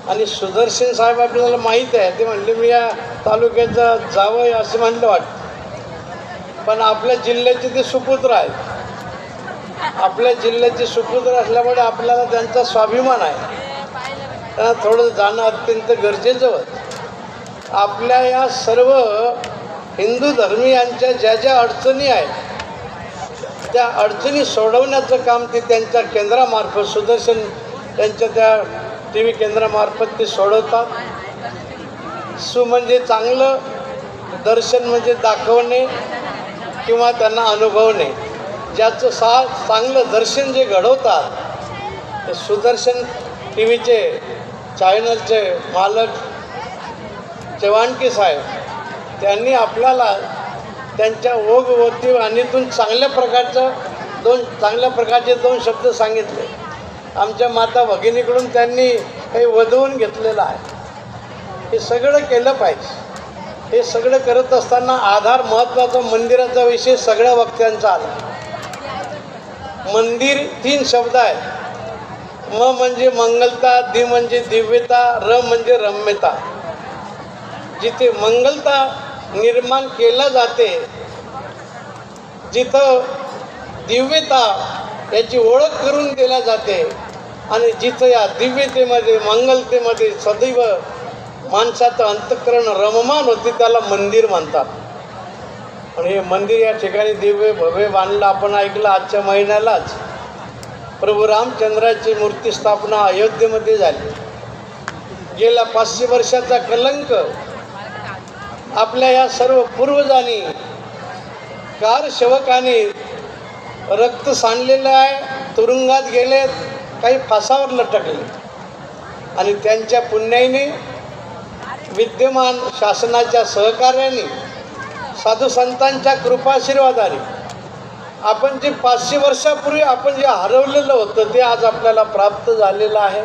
आणि सुदर्शन साहेब आपल्याला माहीत आहे, ते म्हणले मी या तालुक्याचं जावं असं म्हणलं वाटतं, पण आपल्या जिल्ह्याचे ते सुपुत्र आहेत. आपल्या जिल्ह्याचे सुपुत्र असल्यामुळे आपल्याला त्यांचा स्वाभिमान आहे. त्यांना थोडं जाणं अत्यंत गरजेचं होतं. आपल्या या सर्व हिंदू धर्मीयांच्या ज्या अडचणी आहेत त्या अडचणी सोडवण्याचं काम ते त्यांच्या केंद्रामार्फत, सुदर्शन त्यांच्या त्या TV केंद्रामार्फत ते सोडवतात. म्हणजे चांगलं, दर्शन म्हणजे दाखवणे किंवा त्यांना अनुभवणे. ज्याचं चांगलं दर्शन जे घडवतात ते सुदर्शन TVचे चॅनलचे मालक चव्हाणके साहेब, त्यांनी आपल्याला त्यांच्या ओघवती वाणीतून चांगल्या प्रकारचे 2 शब्द सांगितले. आमच्या माता भगिनीकडून त्यांनी काही वधवून घेतलेलं आहे. हे सगळं केलं पाहिजे. हे सगळं करत असताना आधार महत्त्वाचा मंदिराचा विषय सगळ्या वक्त्यांचा आला. मंदिर 3 शब्द आहेत. म म्हणजे मंगलता, दि म्हणजे दिव्यता, र म्हणजे रम्यता. जिथे मंगलता निर्माण केला जाते, जिथं दिव्यता याची ओळख करून दिल्या जाते, आणि जिथं या दिव्यतेमध्ये, मंगलतेमध्ये सदैव माणसाचं अंतःकरण रममान होते त्याला मंदिर म्हणतात. आणि हे मंदिर या ठिकाणी दिव्य भव्य बांधलं. आपण ऐकलं आजच्या महिन्यालाच प्रभू रामचंद्राची मूर्ती स्थापना अयोध्येमध्ये झाली. गेल्या 500 वर्षाचा कलंक आपल्या या सर्व पूर्वजांनी, कारसेवकांनी रक्त सांडलेलं आहे. तुरुंगात गेलेत, काही फासावर लटकले, आणि त्यांच्या पुण्याईने, विद्यमान शासनाच्या सहकार्याने, साधू संतांच्या कृपाशीर्वादाने आपण जे 500 वर्षापूर्वी आपण जे हरवलेलं होतं ते आज आपल्याला प्राप्त झालेलं आहे.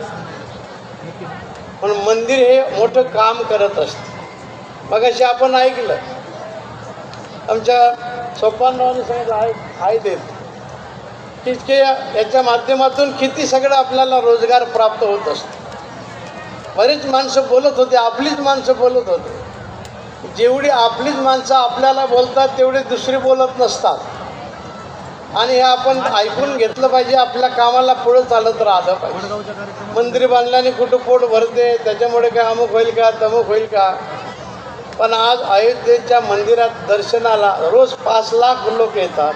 म्हणून मंदिर हे मोठं काम करत असतं. मगाशी आपण ऐकलं आमच्या सोपानरावांनी सांगितलं आहे देत की याच्या माध्यमातून किती सगळं आपल्याला रोजगार प्राप्त होत असतो. बरीच माणसं बोलत होते, आपलीच माणसं बोलत होते. जेवढी आपलीच माणसं आपल्याला बोलतात तेवढे दुसरे बोलत नसतात. आणि हे आपण ऐकून घेतलं पाहिजे. आपल्या कामाला पुढं चालत राहिलं पाहिजे. मंदिर बांधल्याने कुठं पोट भरते, त्याच्यामुळे काय अमुक होईल का तमुक होईल का. पण आज अयोध्येच्या मंदिरात दर्शनाला रोज 5 लाख लोक येतात.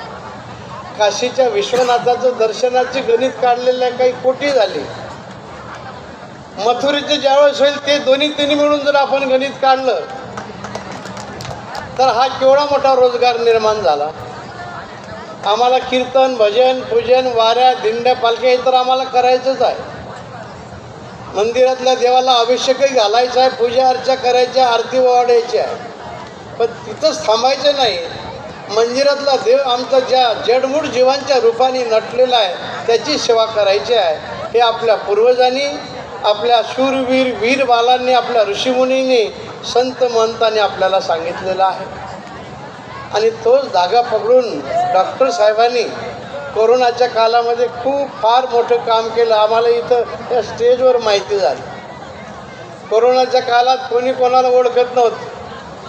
काशीच्या विश्वनाथाचं दर्शनाचे गणित काढलेले काही कोटी झाले. मथुरेचे ज्यावेळेस होईल ते दोन्ही तिन्ही मिळून जर आपण गणित काढलं तर हा केवढा मोठा रोजगार निर्माण झाला. आम्हाला कीर्तन, भजन, पूजन, वाऱ्या, दिंड्या, पालख्या हे तर आम्हाला करायचंच आहे. मंदिरातल्या देवाला अभिषेकही घालायचा आहे, पूजा अर्चा करायची, आरती ओवाळायची आहे. पण तिथंच थांबायचं नाही. मंदिरातला देव आमचा ज्या जडमूड जीवांच्या रूपाने नटलेला आहे त्याची सेवा करायची आहे. हे आपल्या पूर्वजांनी, आपल्या शूरवीर वीर बालांनी, आपल्या ऋषीमुनींनी, संत महंतांनी आपल्याला सांगितलेलं आहे. आणि तोच धागा पकडून डॉक्टर साहेबांनी कोरोनाच्या काळामध्ये फार मोठं काम केलं. आम्हाला इथं त्या स्टेजवर माहिती झाली. कोरोनाच्या काळात कोणी कोणाला ओळखत नव्हतं.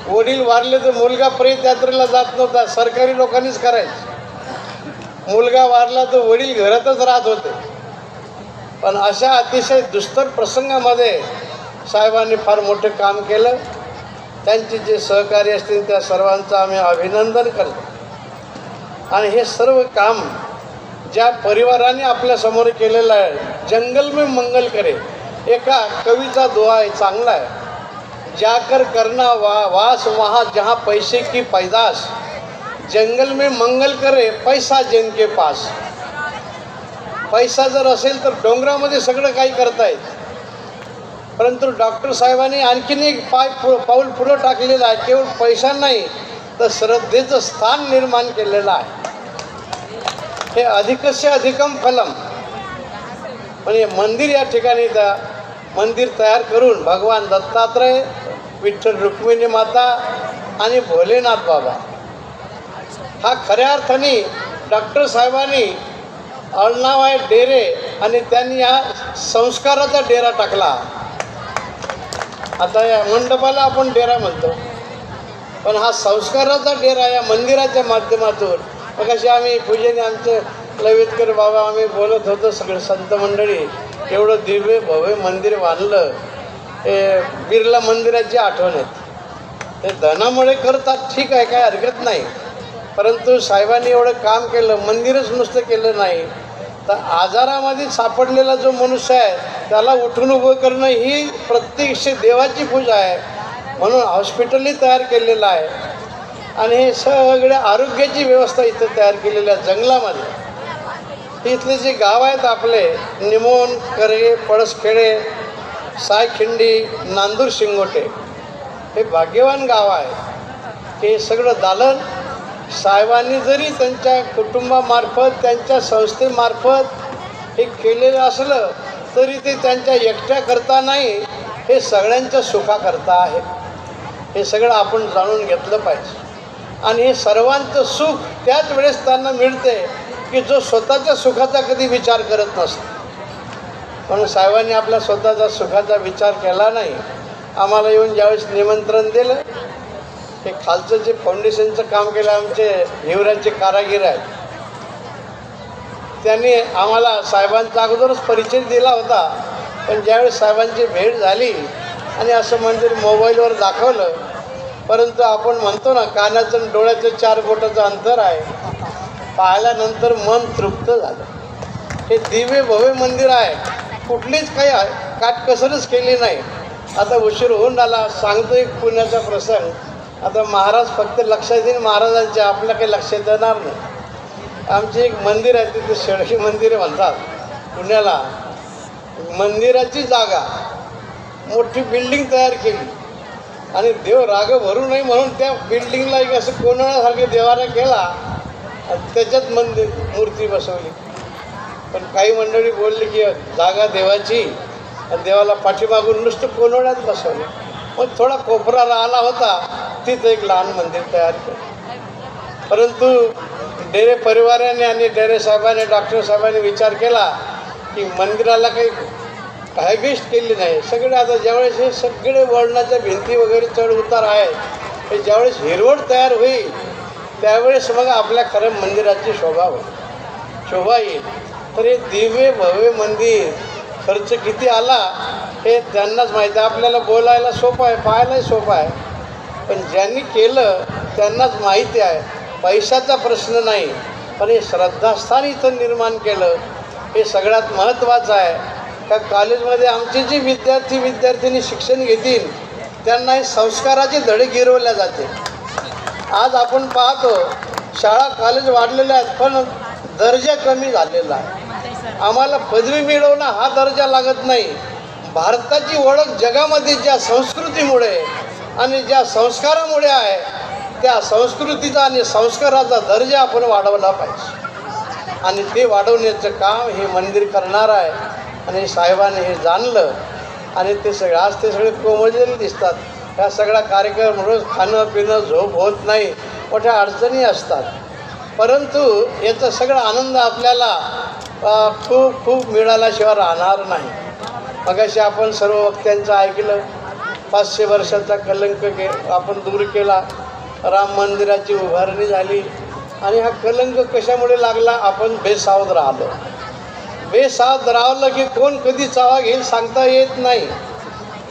वडील वारले तर मुलगा प्रेत यात्रेला जात नव्हता, सरकारी लोकांनीच करायचं. मुलगा वारला तर वडील घरातच राहत होते. पण अशा अतिशय दुस्तर प्रसंगामध्ये साहेबांनी फार मोठं काम केलं. त्यांचे जे सहकारी असतील त्या सर्वांचं आम्ही अभिनंदन करतो. आणि हे सर्व काम ज्या परिवाराने आपल्यासमोर केलेलं आहे, जंगल में मंगल करे, एका कवीचा दोहा आहे, चांगला आहे. जाकर करना वास वहाँ जहाँ पैसे की पैदास, जंगल में मंगल करे पैसा जिनके पास. पैसा जर असेल तर डोंगरामध्ये सगळं काही करता येतं. परंतु डॉक्टर साहेबांनी आणखीन एक पाऊल पुढं टाकलेलं आहे. केवळ पैसा नाही तर श्रद्धेचं स्थान निर्माण केलेलं आहे. हे अधिकस्य अधिकम फलम. म्हणजे मंदिर या ठिकाणी मंदिर तयार करून भगवान दत्तात्रय, विठ्ठल रुक्मिणी माता आणि भोलेनाथ बाबा हा खऱ्या अर्थाने डॉक्टर साहेबांनी आडनाव आहे डेरे आणि त्यांनी हा संस्काराचा डेरा टाकला. आता या मंडपाला आपण डेरा म्हणतो, पण हा संस्काराचा डेरा या मंदिराच्या माध्यमातून. मग अशी आम्ही पूजेने आमचे लवेतकर बाबा आम्ही बोलत होतो सगळे संत मंडळी, एवढं दिव्य भव्य मंदिर बांधलं. हे बिर्ला मंदिराची आठवण येते. ते धनामुळे करतात, ठीक आहे, काय हरकत नाही. परंतु साहेबांनी एवढं काम केलं. मंदिरच नुसतं केलं नाही तर आजारामध्ये सापडलेला जो मनुष्य आहे त्याला उठून उभं करणं ही प्रत्यक्ष देवाची पूजा आहे. म्हणून हॉस्पिटलही तयार केलेलं आहे. आणि हे सगळ्या आरोग्याची व्यवस्था इथं तयार केलेली आहे जंगलामध्ये. इथले जे गाव आहेत आपले निमोन, करे, पळसखेडे, सायखिंडी, नांदूर, शिंगोटे हे भाग्यवान गाव आहे. हे सगळं दालन साहेबांनी जरी त्यांच्या कुटुंबामार्फत, त्यांच्या संस्थेमार्फत हे केलेलं असलं तरी ते त्यांच्या एकट्या करता नाही, हे सगळ्यांच्या सुखाकरता आहे. हे सगळं आपण जाणून घेतलं पाहिजे. आणि हे सर्वांचं सुख त्याच वेळेस त्यांना मिळते की जो स्वतःच्या सुखाचा कधी विचार करत नसतो. म्हणून साहेबांनी आपल्या स्वतःच्या सुखाचा विचार केला नाही. आम्हाला येऊन ज्यावेळेस निमंत्रण दिलं, हे खालचं जे फाउंडेशनचं काम केलं आमचे हिवऱ्याचे कारागीर आहेत, त्यांनी आम्हाला साहेबांचा अगोदरच परिचय दिला होता. पण ज्यावेळेस साहेबांची भेट झाली आणि असं मंदिर मोबाईलवर दाखवलं, परंतु आपण म्हणतो ना कानाचं आणि डोळ्याचं 4 बोटाचं अंतर आहे, पाहिल्यानंतर मन तृप्त झालं. हे दिव्य भव्य मंदिर आहे, कुठलीच काही काटकसरच केली नाही. आता उशीर होऊन आला, सांगतो एक पुण्याचा प्रसंग. आता महाराज फक्त लक्षात येईल महाराजांच्या, आपल्या काही लक्षात येणार नाही. आमचे एक मंदिर आहे तिथे शेळकी मंदिर म्हणतात पुण्याला. मंदिराची जागा मोठी बिल्डिंग तयार केली आणि देव राग भरू नये म्हणून त्या बिल्डिंगला एक असं कोणासारखं देवारा केला आणि त्याच्यात मूर्ती बसवली. पण काही मंडळी बोलली की जागा देवाची आणि देवाला पाठीमागून नुसतं कोनोळ्यात बसवलं. मग थोडा कोपरा राहिला होता, तिथं एक लहान मंदिर तयार केलं. परंतु डेरे परिवाराने आणि डेरे साहेबांनी, डॉक्टर साहेबांनी विचार केला की मंदिराला काही हायवेस्ट केली नाही. सगळे आता ज्यावेळेस हे सगळे वळणाच्या भिंती वगैरे चढ उतार आहे, हे ज्यावेळेस हिरवळ तयार होईल त्यावेळेस मग आपल्या खरं मंदिराची शोभा येईल. तर हे दिव्य भव्य मंदिर खर्च किती आला हे त्यांनाच माहिती आहे. आपल्याला बोलायला सोपं आहे, पाहायलाही सोपं आहे, पण ज्यांनी केलं त्यांनाच माहिती आहे. पैशाचा प्रश्न नाही, पण हे श्रद्धास्थान इथं निर्माण केलं हे सगळ्यात महत्त्वाचं आहे. त्या कॉलेजमध्ये आमचे जे विद्यार्थी शिक्षण घेतील त्यांना हे संस्काराचे धडे गिरवल्या जाते. आज आपण पाहतो शाळा कॉलेज वाढलेले आहेत, पण दर्जा कमी झालेला आहे. आम्हाला पदवी मिळवणं हा दर्जा लागत नाही. भारताची ओळख जगामध्ये ज्या संस्कृतीमुळे आणि ज्या संस्कारामुळे आहे, त्या संस्कृतीचा आणि संस्काराचा दर्जा आपण वाढवला पाहिजे, आणि ते वाढवण्याचं काम हे मंदिर करणार आहे. आणि साहेबांनी हे जाणलं आणि ते सगळं आज ते सगळे कोमजलेले दिसतात. ह्या सगळा कार्यक्रम रोज खाणं पिणं झोप होत नाही, मोठ्या अडचणी असतात, परंतु याचा सगळा आनंद आपल्याला खूप मिळाल्याशिवाय राहणार नाही. मगाशी आपण सर्व वक्त्यांचं ऐकलं. 500 वर्षाचा कलंक आपण दूर केला, राम मंदिराची उभारणी झाली, आणि हा कलंक कशामुळे लागला? आपण बेसावध राहिलो. बेसावध राहिलं की कोण कधी चावा घेईल सांगता येत नाही.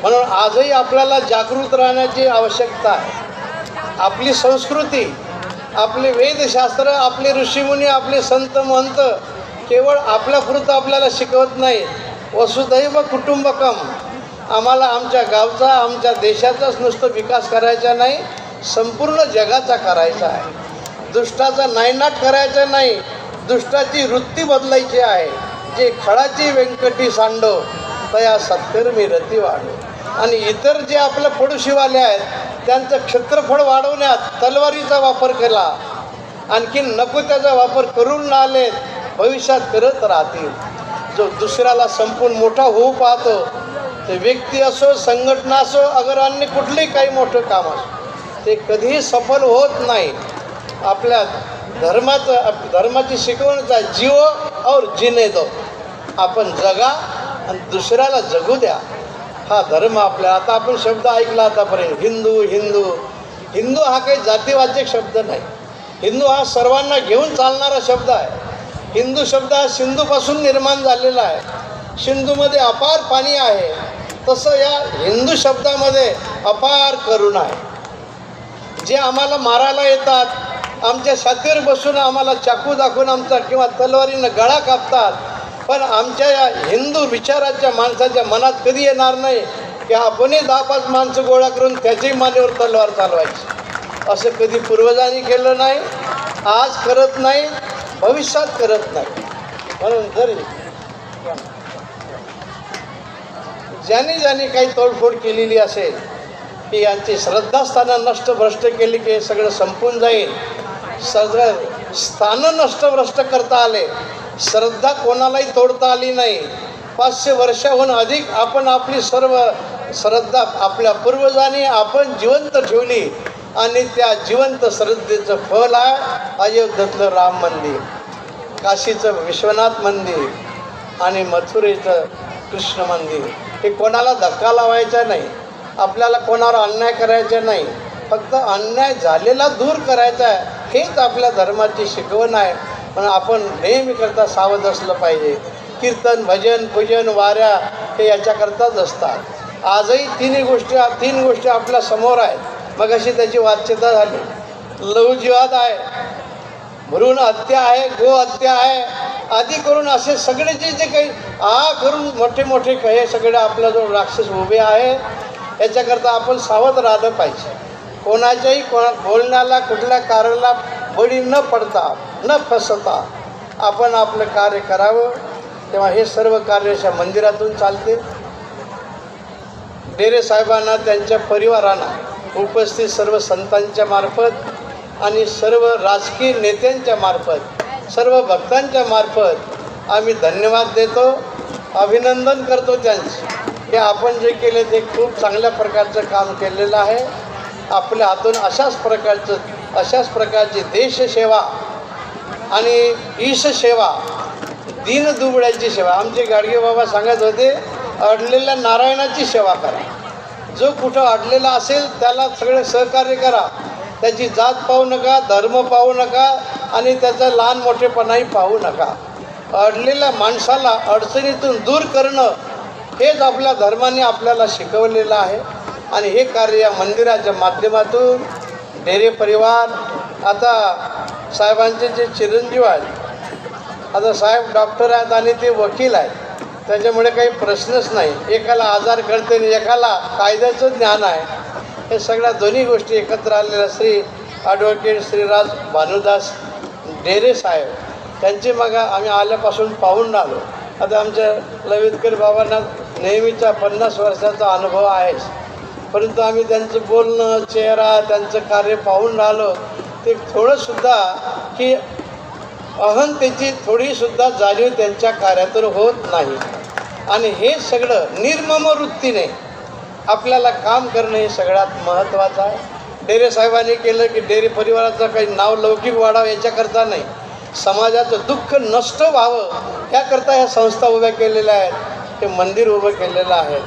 म्हणून आजही आपल्याला जागृत राहण्याची आवश्यकता आहे. आपली संस्कृती, आपले वेदशास्त्र, आपले ऋषीमुनी, आपले संत महंत केवळ आपल्यापुरतं आपल्याला शिकवत नाही. वसुधैव कुटुंबकम. आम्हाला आमच्या गावचा, आमच्या देशाचाच नुसतं विकास करायचा नाही, संपूर्ण जगाचा करायचा आहे. दुष्टाचा नायनाट करायचा नाही, दुष्टाची वृत्ती बदलायची आहे. जे खळाची व्यंकटी सांडो तया सत्कर्मी रती वाढो. आणि इतर जे आपल्या पडोशीवाले आहेत त्यांचं क्षेत्रफळ वाढवण्यात तलवारीचा वापर केला, आणखीन नको त्याचा वापर करून आले, भविष्यात करत राहतील. जो दुसऱ्याला संपून मोठा होऊ पाहतो, ते व्यक्ती असो, संघटना असो, अगर अन्य कुठलंही काही मोठं काम असो, ते कधीही सफल होत नाही. आपल्या धर्माची शिकवणच आहे, जिओ और जीने दो. आपण जगा आणि दुसऱ्याला जगू द्या, हा धर्म आपल्या. आता आपण शब्द ऐकला आतापर्यंत, हिंदू हा काही जातीवाचक शब्द नाही. हिंदू हा सर्वांना घेऊन चालणारा शब्द आहे. हिंदू शब्द हा सिंधूपासून निर्माण झालेला आहे. सिंधूमध्ये अपार पाणी आहे, तसं या हिंदू शब्दामध्ये अपार करुणा आहे. जे आम्हाला मारायला येतात, आमच्या छातीवर बसून आम्हाला चाकू दाखवून आमचा किंवा तलवारीनं गळा कापतात, पण आमच्या या हिंदू विचाराच्या माणसाच्या मनात कधी येणार नाही की आपणही 10-5 माणसं गोळा करून त्याच्याही मानेवर तलवार चालवायची. असं कधी पूर्वजांनी केलं नाही, आज करत नाही, भविष्यात करत नाही. म्हणून जरी ज्यांनी काही तोडफोड केलेली असेल की यांची श्रद्धास्थानं नष्टभ्रष्ट केली की हे सगळं संपून जाईल. सगळं स्थानं नष्टभ्रष्ट करता आले, श्रद्धा कोणालाही तोडता आली नाही. 500 वर्षाहून अधिक आपण आपली सर्व श्रद्धा आपल्या पूर्वजांनी आपण जिवंत ठेवली, आणि त्या जिवंत श्रद्धेचं फळ आहे अयोध्येतलं राम मंदिर, काशीचं विश्वनाथ मंदिर आणि मथुरेचं कृष्ण मंदिर. हे कोणाला धक्का लावायचा नाही, आपल्याला कोणावर अन्याय करायचा नाही, फक्त अन्याय झालेला दूर करायचा आहे. हेच आपल्या धर्माची शिकवण आहे. पण आपण नेहमी करता सावध असलं पाहिजे. कीर्तन, भजन, पूजन, वाऱ्या हे याच्याकरताच असतात. आजही तीन गोष्टी आपल्या समोर आहेत. मग अशी त्याची वाच्यता झाली. लघुजीवाद आहे, भ्रूण हत्या आहे, गो हत्या आहे, आदी करून असे सगळे जे काही करून मोठे हे सगळे आपल्याजवळ राक्षस उभे आहे. याच्याकरता आपण सावध राहिलं पाहिजे. कोणाच्याही बोलण्याला, कुठल्या कार्याला बळी न पडता, न फसता आपण आपलं कार्य करावं. तेव्हा हे सर्व कार्य अशा मंदिरातून चालते. डेरे साहेबांना, त्यांच्या परिवारांना, उपस्थित सर्व संतांच्या मार्फत आणि सर्व राजकीय नेत्यांच्या मार्फत, सर्व भक्तांच्या मार्फत आम्ही धन्यवाद देतो, अभिनंदन करतो त्यांचे की आपण जे केले ते खूप चांगल्या प्रकारचं काम केलेलं आहे. आपल्या हातून अशाच प्रकारची देशसेवा आणि ईशसेवा, दीनदुबळ्याची सेवा. आमचे गाडगे बाबा सांगत होते अडलेल्या नारायणाची सेवा करा. जो कुठं अडलेला असेल त्याला सगळे सहकार्य करा. त्याची जात पाहू नका, धर्म पाहू नका आणि त्याचा लहान मोठेपणाही पाहू नका. अडलेल्या माणसाला अडचणीतून दूर करणं हेच आपल्या धर्माने आपल्याला शिकवलेलं आहे. आणि हे कार्य या मंदिराच्या माध्यमातून डेरे परिवार, आता साहेबांचे जे चिरंजीव आहेत, आता साहेब डॉक्टर आहेत आणि ते वकील आहेत, त्याच्यामुळे काही प्रश्नच नाही. एकाला आजार कळते आणि एकाला कायद्याचं ज्ञान आहे. हे सगळ्या दोन्ही गोष्टी एकत्र आलेल्या श्री ॲडव्होकेट श्रीराज भानुदास डेरे साहेब त्यांचे मग आम्ही आल्यापासून पाहून आलो. आता आमच्या ललितकर बाबांना नेहमीचा 50 वर्षाचा अनुभव आहेच, परंतु आम्ही त्यांचं बोलणं, चेहरा, त्यांचं कार्य पाहून राहिलो. ते थोडंसुद्धा की अहंतेची थोडीसुद्धा जाणीव त्यांच्या कार्यातून होत नाही. आणि हे सगळं निर्मम वृत्तीने आपल्याला काम करणं हे सगळ्यात महत्त्वाचं आहे. डेरे साहेबांनी केलं की डेरे परिवाराचं काही नाव लौकिक वाढावं याच्याकरता नाही, समाजाचं दुःख नष्ट व्हावं याकरता ह्या संस्था उभ्या केलेल्या आहेत, हे मंदिर उभं केलेलं आहे.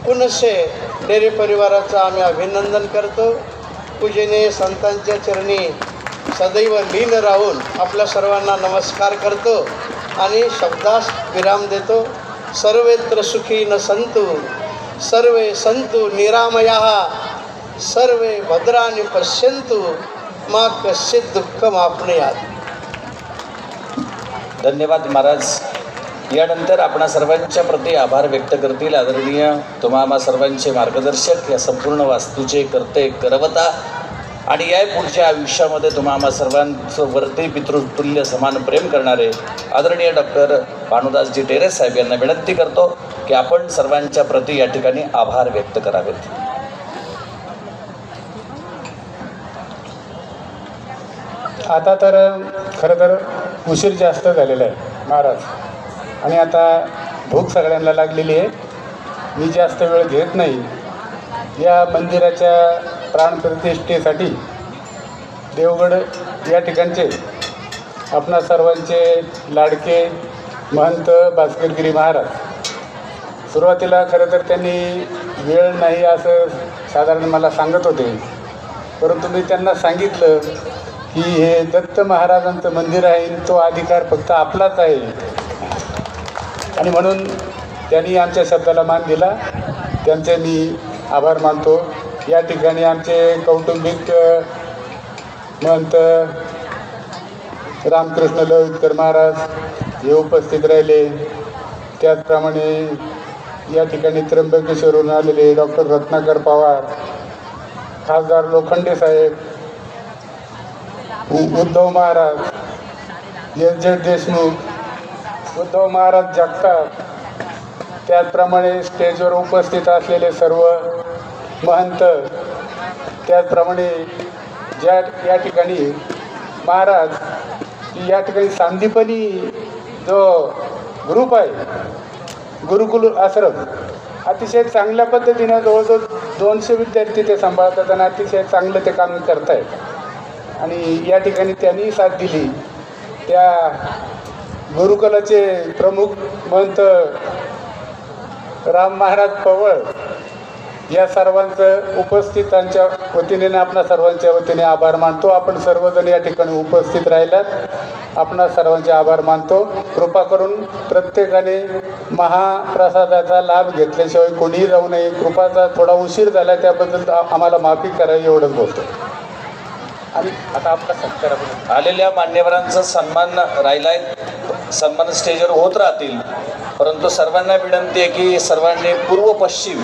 पुनश्च डेरे परिवाराचं आम्ही अभिनंदन करतो. पूजनीय संतांच्या चरणी सदैव लीन राहून आपल्या सर्वांना नमस्कार करतो आणि शब्दास विराम देतो. सर्वेत्र सुखी न संतु, सर्वे संतु निरामयाः, सर्वे भद्राणि पश्यन्तु, मा कश्चित् दुःखमाप्नुयात्. धन्यवाद महाराज. यानंतर आपणा सर्वांच्या प्रती आभार व्यक्त करतील आदरणीय तुम्हा सर्वांचे मार्गदर्शक, या संपूर्ण वास्तूचे करते करवता आणि या पुढच्या आयुष्यामध्ये तुम्हा सर्वांचं वरती पितृतुल्य समान प्रेम करणारे आदरणीय डॉक्टर भानुदासजी डेरे साहेब यांना विनंती करतो की आपण सर्वांच्या प्रती या ठिकाणी आभार व्यक्त करावेत. आता तर खरं तर उशीर जास्त झालेला आहे महाराज, आणि आता भूक सगळ्यांना लागलेली आहे. मी जास्त वेळ घेत नाही. या मंदिराच्या प्राणप्रतिष्ठेसाठी देवगड या ठिकाणचे आपणा सर्वांचे लाडके महंत भास्करगिरी महाराज, सुरुवातीला खरं तर त्यांनी वेळ नाही असं साधारण मला सांगत होते, परंतु मी त्यांना सांगितलं की हे दत्त महाराजांचं मंदिर आहे, तो अधिकार फक्त आपलाच आहे. आणि म्हणून त्यांनी आमच्या शब्दाला मान दिला, त्यांचे मी आभार मानतो. या ठिकाणी आमचे कौटुंबिक महंत रामकृष्ण ललितकर महाराज हे उपस्थित राहिले. त्याचप्रमाणे या ठिकाणी त्र्यंबकेश्वरून आलेले डॉक्टर रत्नाकर पवार, खासदार लोखंडे साहेब, उद्धव महाराज, एस देशमुख, उद्धव महाराज जगताप, त्याचप्रमाणे स्टेजवर उपस्थित असलेले सर्व महंत, त्याचप्रमाणे या ठिकाणी महाराज या ठिकाणी सांदीपनी जो ग्रुप आहे गुरुकुल आश्रम, अतिशय चांगल्या पद्धतीनं जवळजवळ 200 विद्यार्थी ते सांभाळतात आणि अतिशय चांगलं ते काम करत आहेत. आणि या ठिकाणी त्यांनी साथ दिली. त्या गुरुकुलाचे प्रमुख महंत राम महाराज पवळ, या सर्वांचं उपस्थितांच्या वतीने आपणा सर्वांच्या वतीने आभार मानतो. आपण सर्वजण या ठिकाणी उपस्थित राहिलात, आपणा सर्वांचे आभार मानतो. कृपा करून प्रत्येकाने महाप्रसादाचा लाभ घेतल्याशिवाय कोणीही जाऊ नये. कृपाचा थोडा उशीर झाला त्याबद्दल आम्हाला माफी करा एवढंच बोलतो. आणि आता आपला सत्कार आलेल्या मान्यवरांचा सन्मान राहिलाय, सन्मान स्टेजवर होत राहतील, परंतु सर्वांना विनंती आहे की सर्वांनी पूर्व पश्चिम